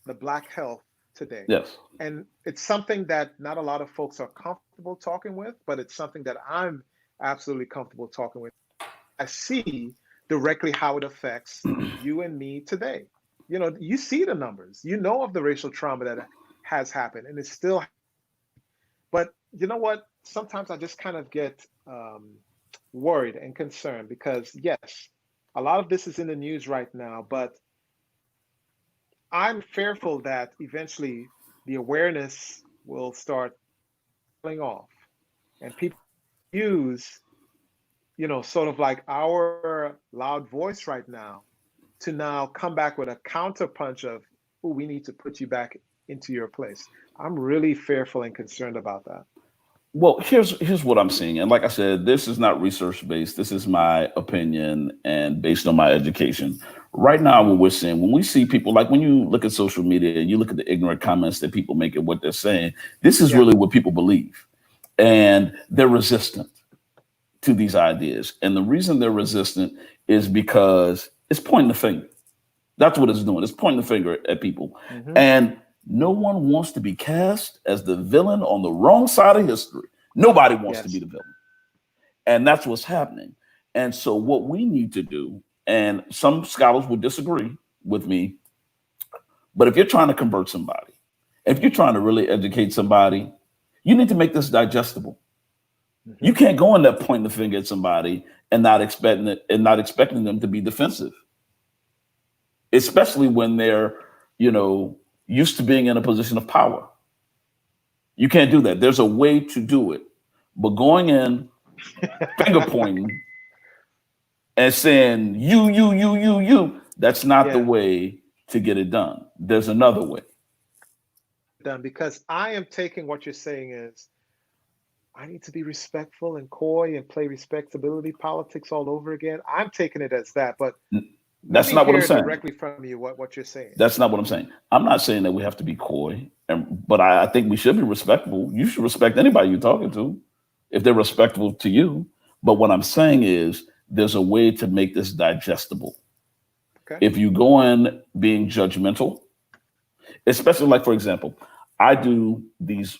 the Black health today. Yes. And it's something that not a lot of folks are comfortable talking with, but it's something that I'm absolutely comfortable talking with. I see directly how it affects you and me today. You know, you see the numbers, you know of the racial trauma that has happened, and it's still. But you know what? Sometimes I just kind of get worried and concerned because, yes, a lot of this is in the news right now, but I'm fearful that eventually the awareness will start falling off and people use, sort of like our loud voice right now to now come back with a counterpunch of, oh, we need to put you back into your place. I'm really fearful and concerned about that. Well, here's what I'm seeing, and like I said, this is not research based. This is my opinion and based on my education. Right now, what we're seeing, when we see people, like when you look at social media and you look at the ignorant comments that people make and what they're saying, this is Yeah. really what people believe, and they're resistant to these ideas. And the reason they're resistant is because it's pointing the finger. That's what it's doing. It's pointing the finger at people. Hmm. And no one wants to be cast as the villain on the wrong side of history. Nobody wants to be Yes. the villain. And that's what's happening. And so, what we need to do, and some scholars would disagree with me, but if you're trying to convert somebody, if you're trying to really educate somebody, you need to make this digestible. You Hmm. can't go in there pointing the finger at somebody and not expecting them to be defensive, especially when they're, you know, used to being in a position of power. You can't do that. There's a way to do it. But going in, finger pointing, and saying, you, that's not the Yeah. way to get it done. There's another way. Done because I am taking what you're saying is I need to be respectful and coy and play respectability politics all over again. I'm taking it as that, but let That's me not what I'm hear saying. directly from you what you're saying. That's not what I'm saying. I'm not saying that we have to be coy, but I think we should be respectful. You should respect anybody you're talking to if they're respectful to you. But what I'm saying is there's a way to make this digestible. Okay. If you go in being judgmental, especially like, for example, I do these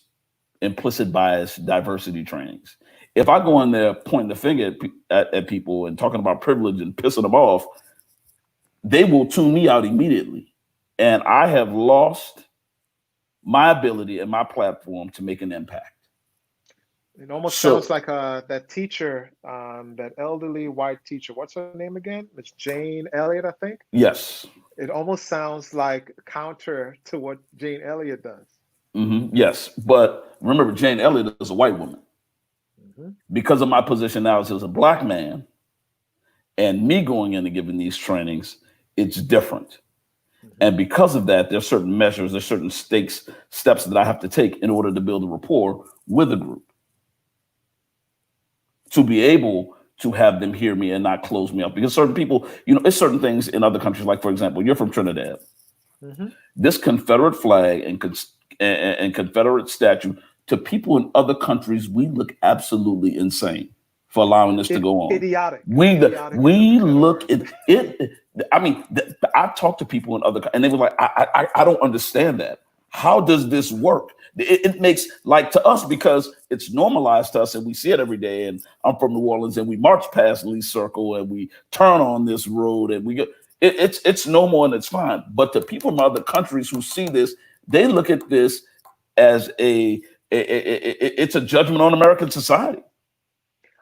implicit bias diversity trainings. If I go in there pointing the finger at people and talking about privilege and pissing them off, they will tune me out immediately. And I have lost my ability and my platform to make an impact. It almost sounds So, like that teacher, that elderly white teacher. What's her name again? It's Jane Elliott, I think. yes, It almost sounds like counter to what Jane Elliott does. yes. But remember, Jane Elliott is a white woman. Hmm. Because of my position now as a black man and me going in and giving these trainings, it's different. Hmm. And because of that, there's certain measures, there's certain steps that I have to take in order to build a rapport with a group to be able to have them hear me and not close me up. Because certain people, it's certain things in other countries, like, for example, you're from Trinidad. Hmm. This Confederate flag and Confederate statue, to people in other countries, we look absolutely insane for allowing this to go on. Idiotic, idiotic is We a better look word. at it. I mean, I talked to people in and they were like, I don't understand that. How does this work? It makes, like, to us, because it's normalized to us and we see it every day. And I'm from New Orleans and we march past Lee Circle and we turn on this road and we go. It's normal and it's fine. But the people from other countries who see this, they look at this as it's a judgment on American society.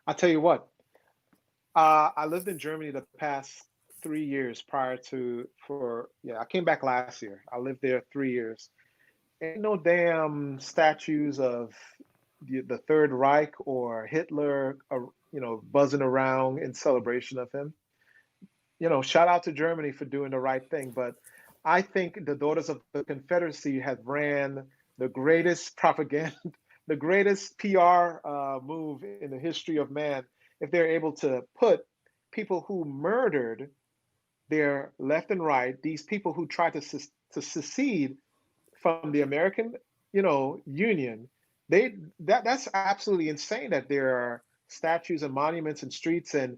I'll tell you what. I lived in Germany the past 3 years prior to for yeah. I came back last year. I lived there 3 years. Ain't no damn statues of the Third Reich or Hitler, buzzing around in celebration of him. Shout out to Germany for doing the right thing. But I think the Daughters of the Confederacy have ran the greatest propaganda, the greatest PR move in the history of man if they're able to put people who murdered their left and right, these people who tried to secede from the American, Union, That's absolutely insane that there are statues and monuments and streets and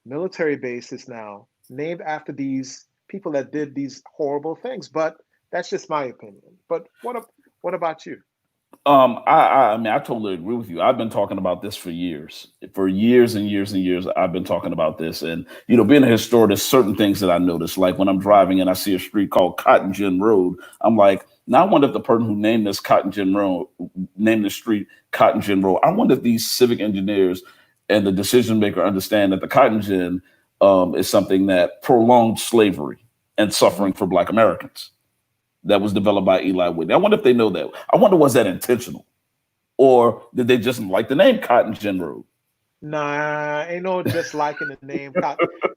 military bases now named after these people that did these horrible things. But that's just my opinion. But what about you? I mean, I totally agree with you. I've been talking about this for years and years and years. I've been talking about this, and being a historian, there's certain things that I notice. Like when I'm driving and I see a street called Cotton Gin Road, I'm like, now I wonder if the person who named this Cotton Gin Road named the street Cotton Gin Road. I wonder if these civic engineers and the decision maker understand that the cotton gin is something that prolonged slavery and Mhm. suffering for Black Americans that was developed by Eli Whitney. I wonder if they know that. I wonder, was that intentional? Or did they just like the name Cotton Gin Road? Nah, ain't no just liking the name.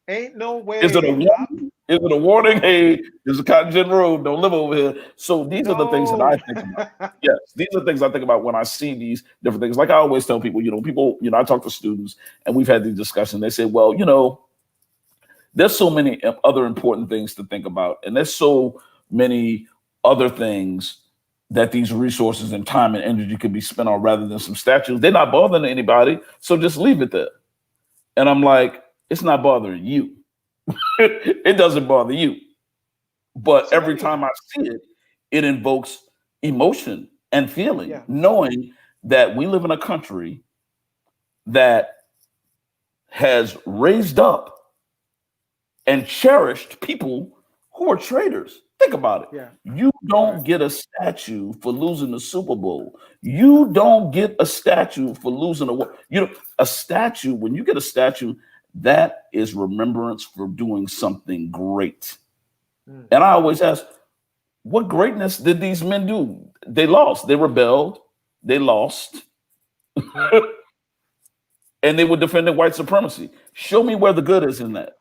Ain't no Is it a way. warning? Is it a warning? Hey, there's a Cotton Gin Road. Don't live over here. So these are the things that I No. think about. Yes, these are things I think about when I see these different things. Like I always tell people, I talk to students and we've had these discussions. They say, well, there's so many other important things to think about, and there's so many other things that these resources and time and energy could be spent on rather than some statues. They're not bothering anybody, so just leave it there. And I'm like, it's not bothering you. It doesn't bother you, but So let every me time I ask. see it, it invokes emotion and feeling, Yeah, knowing that we live in a country that has raised up and cherished people who are traitors. Think about it. yeah, You don't correct. get a statue for losing the Super Bowl. You don't get a statue for losing a statue. When you get a statue, that is remembrance for doing something great. Mm. And I always ask, what greatness did these men do? They lost. They rebelled. They lost, Hmm. and they were defending white supremacy. Show me where the good is in that.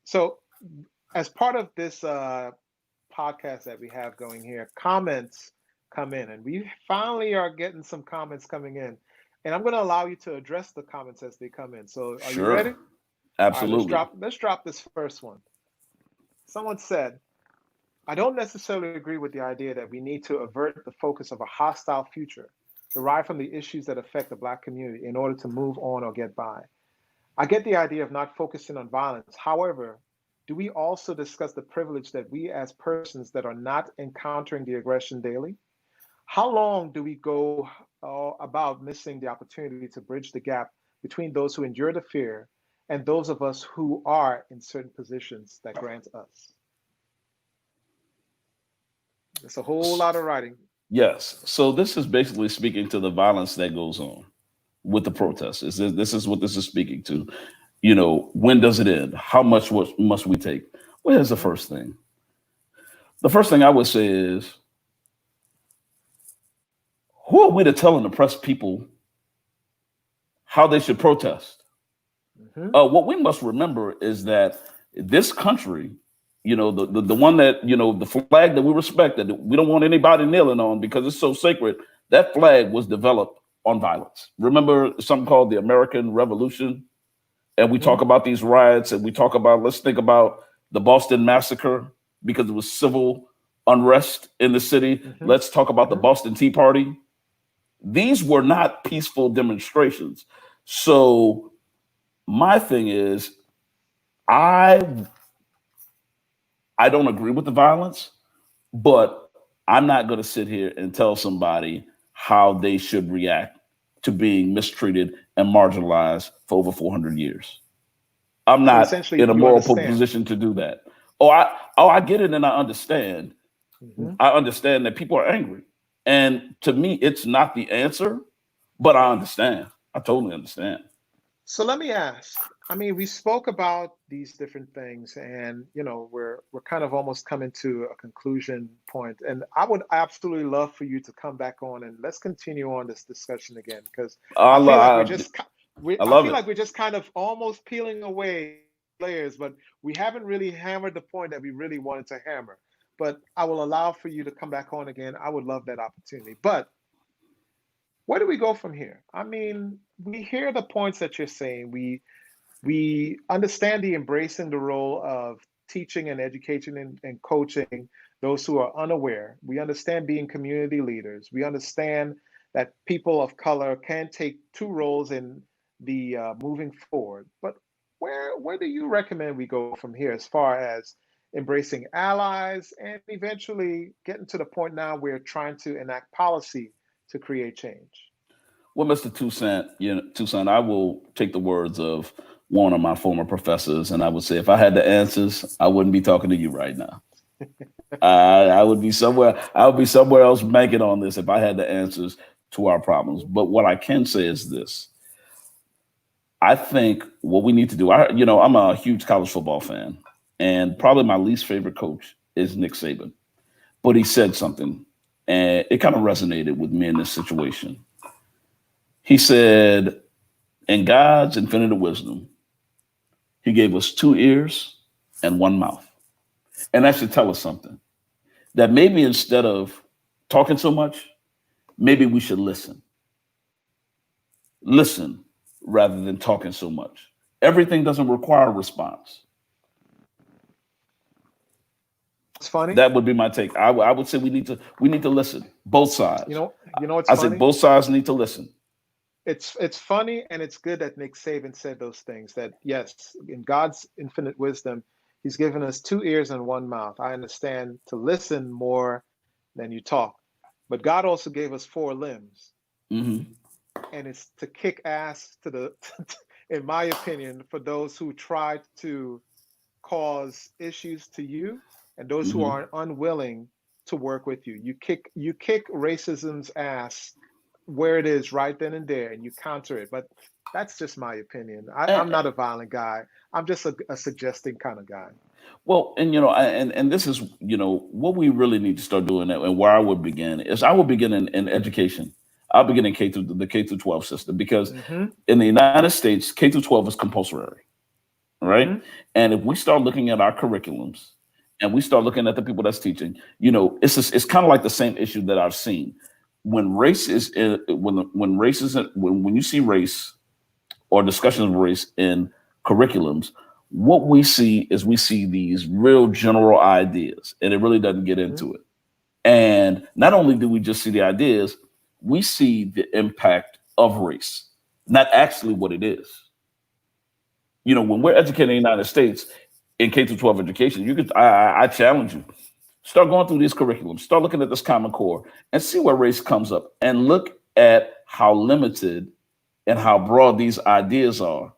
So, as part of this podcast that we have going here, comments come in, and we finally are getting some comments coming in. And I'm going to allow you to address the comments as they come in. So, are you ready? Sure, All right, absolutely. let's drop this first one. Someone said, I don't necessarily agree with the idea that we need to avert the focus of a hostile future derived from the issues that affect the Black community in order to move on or get by. I get the idea of not focusing on violence. However, do we also discuss the privilege that we as persons that are not encountering the aggression daily? How long do we go about missing the opportunity to bridge the gap between those who endure the fear and those of us who are in certain positions that grant us? It's a whole lot of writing. Yes. So this is basically speaking to the violence that goes on with the protests. This is what this is speaking to. When does it end? How much must we take? Well, here's the Mhm. first thing. The first thing I would say is, who are we to tell and oppress people how they should protest? Mhm. What we must remember is that this country, the one that, the flag that we respect, that we don't want anybody kneeling on because it's so sacred, that flag was developed on violence. Remember something called the American Revolution? And we talk Mhm. about these riots and we talk about, let's think about the Boston Massacre because it was civil unrest in the city. Mhm. Let's talk about the Mhm. Boston Tea Party. These were not peaceful demonstrations. So my thing is, I I don't agree with the violence, but I'm not going to sit here and tell somebody how they should react to being mistreated and marginalized for over 400 years. I'm So not essentially, in a you moral understand. position to do that. I get it and I understand. Mhm. I understand that people are angry. And to me, it's not the answer, but I understand. I totally understand. So let me ask. I mean, we spoke about these different things, and we're kind of almost coming to a conclusion point. And I would absolutely love for you to come back on and let's continue on this discussion again, because I, I feel like lo- I I love feel it. like we're just kind of almost peeling away layers, but we haven't really hammered the point that we really wanted to hammer. But I will allow for you to come back on again. I would love that opportunity. But where do we go from here? I mean, we hear the points that you're saying. We understand the embracing the role of teaching and education and coaching those who are unaware. We understand being community leaders. We understand that people of color can take two roles in the moving forward. But where do you recommend we go from here as far as embracing allies and eventually getting to the point now we're trying to enact policy to create change? Well, Mr. Toussaint, I will take the words of one of my former professors, and I would say, if I had the answers, I wouldn't be talking to you right now. I would be somewhere. I would be somewhere else banking on this if I had the answers to our problems. Mhm. But what I can say is this: I think what we need to do. I'm a huge college football fan, and probably Mhm. my least favorite coach is Nick Saban. But he said something, and it kind of resonated with me in this situation. He said, "In God's infinite wisdom, He gave us two ears and one mouth," and that should tell us something. That maybe instead of talking so much, maybe we should listen rather than talking so much. Everything doesn't require a response. It's funny. That would be my take. I would say we need to listen, both sides. It's I say funny. both sides need to listen. It's funny and it's good that Nick Saban said those things. That yes, in God's infinite wisdom, He's given us two ears and one mouth. I understand to listen more than you talk, but God also gave us four limbs, Hmm. and it's to kick ass to the, in my opinion, for those who try to cause issues to you and those who Hmm. are unwilling to work with you. You kick racism's ass where it is right then and there, and you counter it. But that's just my opinion. I'm And, not a violent guy. I'm just a suggesting kind of guy. well, and and this is what we really need to start doing, and where I would begin is I would begin in education. I'll begin in K through 12 system, because Mm-hmm. in the United States, K through 12 is compulsory. Right? Mm-hmm. And if we start looking at our curriculums and we start looking at the people that's teaching, it's kind of like the same issue that I've seen when race is in, when race is in, when you see race or discussions of race in curriculums. What we see these real general ideas, and it really doesn't get Mm-hmm. into it. And not only do we just see the ideas, we see the impact of race, not actually what it is. When we're educating in the United States in K through 12 education, I challenge you. Start going through these curriculums, start looking at this Common Core and see where race comes up, and look at how limited and how broad these ideas are,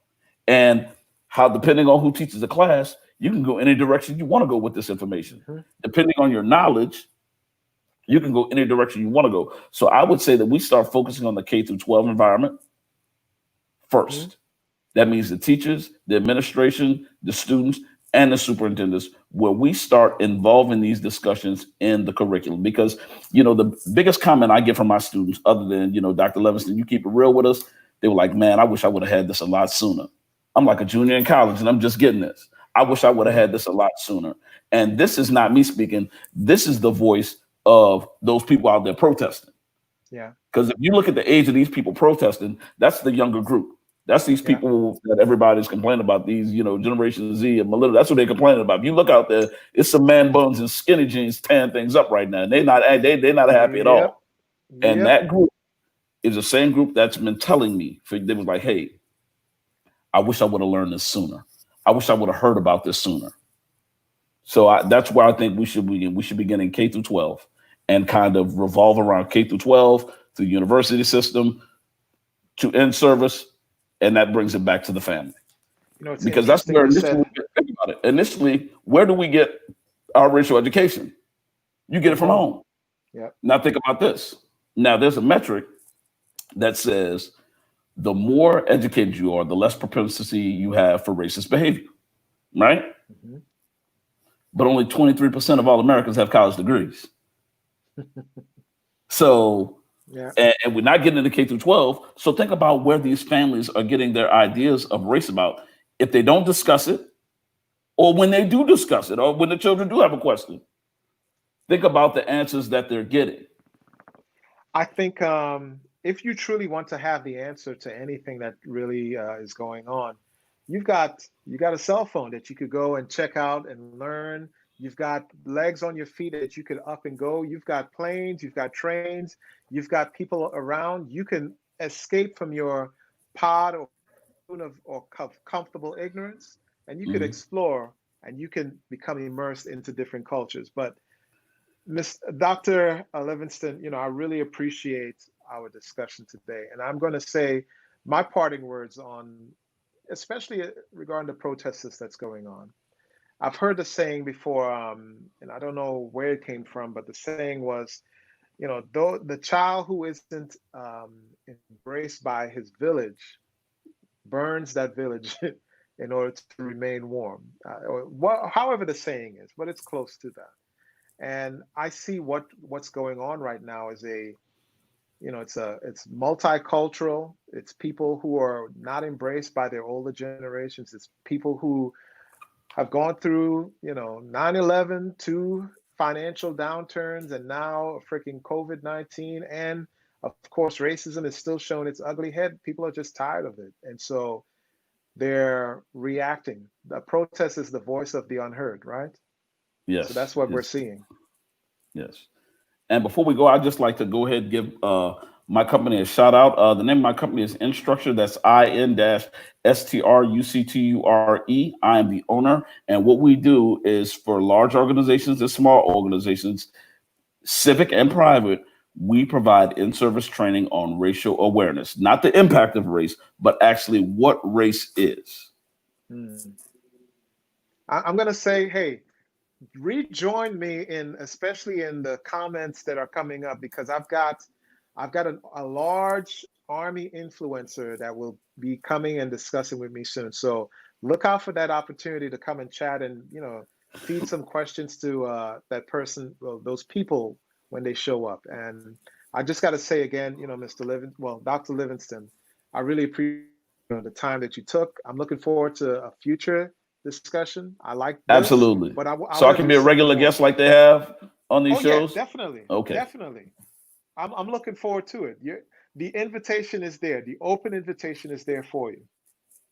and how, depending on who teaches the class, you can go any direction you want to go with this information. Mm-hmm. Depending on your knowledge, you can go any direction you want to go. So I would say that we start focusing on the K through 12 environment Mm-hmm. first. That means the teachers, the administration, the students, and the superintendents, where we start involving these discussions in the curriculum. Because, the biggest comment I get from my students, other than, Dr. Levingston, you keep it real with us, they were like, man, I wish I would have had this a lot sooner. I'm like a junior in college and I'm just getting this. I wish I would have Mm-hmm. had this a lot sooner. And this is not me speaking. This is the voice of those people out there protesting. Yeah. Because if you look at the age of these people protesting, that's the younger group. That's these Yeah. people that everybody's complaining about. These, Generation Z and millennial. That's what they're complaining about. If you look out there, it's some man buns and skinny jeans tearing things up right now, and they're not happy at Yep. all. And Yep. that group is the same group that's been telling me. They was like, "Hey, I wish I would have learned this sooner. I wish I would have heard about this sooner." So that's where I think we should begin. We should begin in K through 12 and kind of revolve around K through 12 to the university system to in service, and that brings it back to the family, It's because that's interesting where you initially, said think about it. Initially, where do we get our racial education? You get it from from home. home. Yep. Now think about this. Now there's a metric that says the more educated you are, the less propensity you have for racist behavior, right? Mm-hmm. But only 23% of all Americans have college degrees. So, Yeah. and we're not getting into K through 12. So think about where these families are getting their ideas of race about. If they don't discuss it, or when they do discuss it, or when the children do have a question, think about the answers that they're getting. I think if you truly want to have the answer to anything that really is going on, you got a cell phone that you could go and check out and learn. You've got legs on your feet that you can up and go. You've got planes, you've got trains, you've got people around. You can escape from your pod or of comfortable ignorance, and you could Hmm. explore and you can become immersed into different cultures. But Miss Dr. Livingston, I really appreciate our discussion today. And I'm going to say my parting words on, especially regarding the protests that's going on. I've heard the saying before, and I don't know where it came from, but the saying was, though the child who isn't embraced by his village burns that village in order to remain warm, or however the saying is, but it's close to that. And I see what's going on right now is it's multicultural. It's people who are not embraced by their older generations. It's people who have gone through 9/11, two financial downturns, and now a freaking COVID-19, and of course racism is still showing its ugly head. People are just tired of it, and so they're reacting. The protest is the voice of the unheard, right? So Yes. that's what we're Yes. seeing. Yes. And before we go, I'd just like to go ahead and give my company a shout out. The name of my company is Instructure. That's IN-STRUCTURE. I am the owner. And what we do is for large organizations and small organizations, civic and private, we provide in service training on racial awareness, not the impact of race, but actually what race is. Hmm. I'm going to say, hey, rejoin me in, especially in the comments that are coming up, because I've got a large army influencer that will be coming and discussing with me soon. So look out for that opportunity to come and chat and feed some questions to that person, well, those people when they show up. And I just got to say again, Dr. Livingston, I really appreciate the time that you took. I'm looking forward to a future discussion. I like this, Absolutely. but I So I want to can do be a something regular guest more. like they have on these Oh yeah, shows. definitely, Okay. definitely. I'm looking forward to it. The invitation is there. The open invitation is there for you.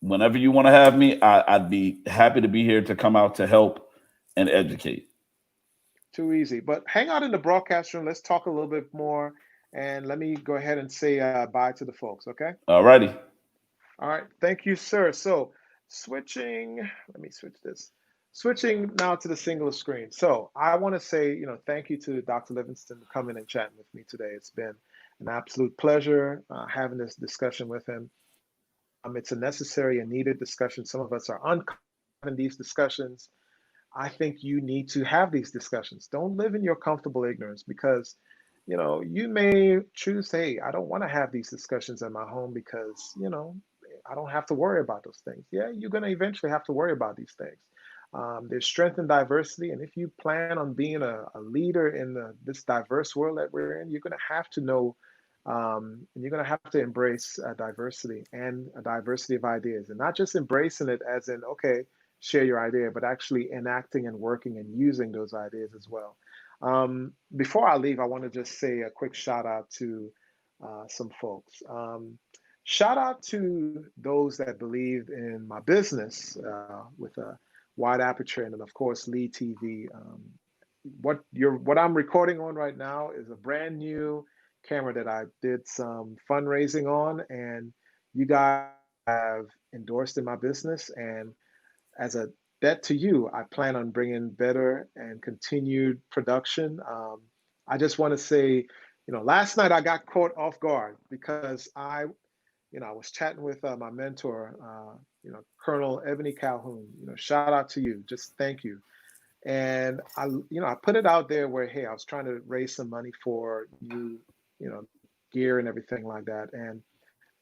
Whenever you want to have me, I'd be happy to be here to come out to help and educate. Too easy. But hang out in the broadcast room. Let's talk a little bit more. And let me go ahead and say bye to the folks. Okay. Alrighty. All right. Thank you, sir. So switching. Let me switch this. Switching now to the single screen. So I want to say, thank you to Dr. Livingston for coming and chatting with me today. It's been an absolute pleasure having this discussion with him. It's a necessary and needed discussion. Some of us are uncomfortable in these discussions. I think you need to have these discussions. Don't live in your comfortable ignorance because, you may choose, hey, I don't want to have these discussions in my home because, I don't have to worry about those things. Yeah, you're going to eventually have to worry about these things. There's strength in diversity. And if you plan on being a leader in this diverse world that we're in, you're going to have to know and you're going to have to embrace diversity and a diversity of ideas and not just embracing it as in, okay, share your idea, but actually enacting and working and using those ideas as well. Before I leave, I want to just say a quick shout out to some folks. Shout out to those that believed in my business with a wide aperture and, of course, Lee TV. What I'm recording on right now is a brand new camera that I did some fundraising on, and you guys have endorsed in my business. And as a debt to you, I plan on bringing better and continued production. I just want to say, last night I got caught off guard because I was chatting with my mentor, Colonel Ebony Calhoun. Shout out to you. Just thank you. And I put it out there where, hey, I was trying to raise some money for new, gear and everything like that. And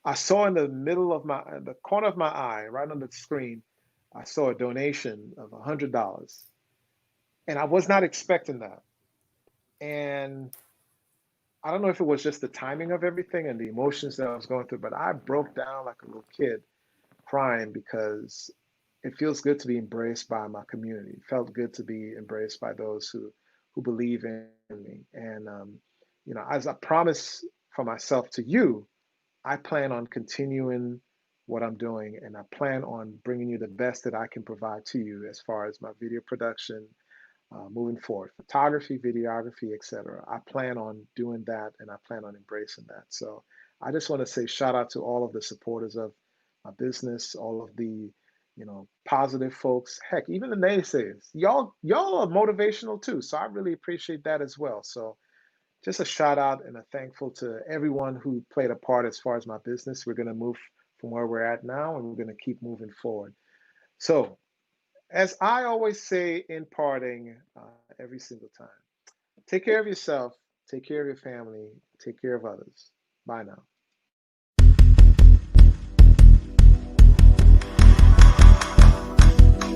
I saw in the middle of the corner of my eye, right on the screen, I saw a donation of $100, and I was not expecting that. And I don't know if it was just the timing of everything and the emotions that I was going through, but I broke down like a little kid crying because it feels good to be embraced by my community. It felt good to be embraced by those who believe in me. And as I promise for myself to you, I plan on continuing what I'm doing, and I plan on bringing you the best that I can provide to you as far as my video production, moving forward. Photography, videography, etc. I plan on doing that, and I plan on embracing that. So I just want to say shout out to all of the supporters of my business, all of the positive folks. Heck, even the naysayers. Y'all are motivational too. So I really appreciate that as well. So just a shout out and a thankful to everyone who played a part as far as my business. We're going to move from where we're at now, and we're going to keep moving forward. So, as I always say in parting every single time, take care of yourself, take care of your family, take care of others. Bye now.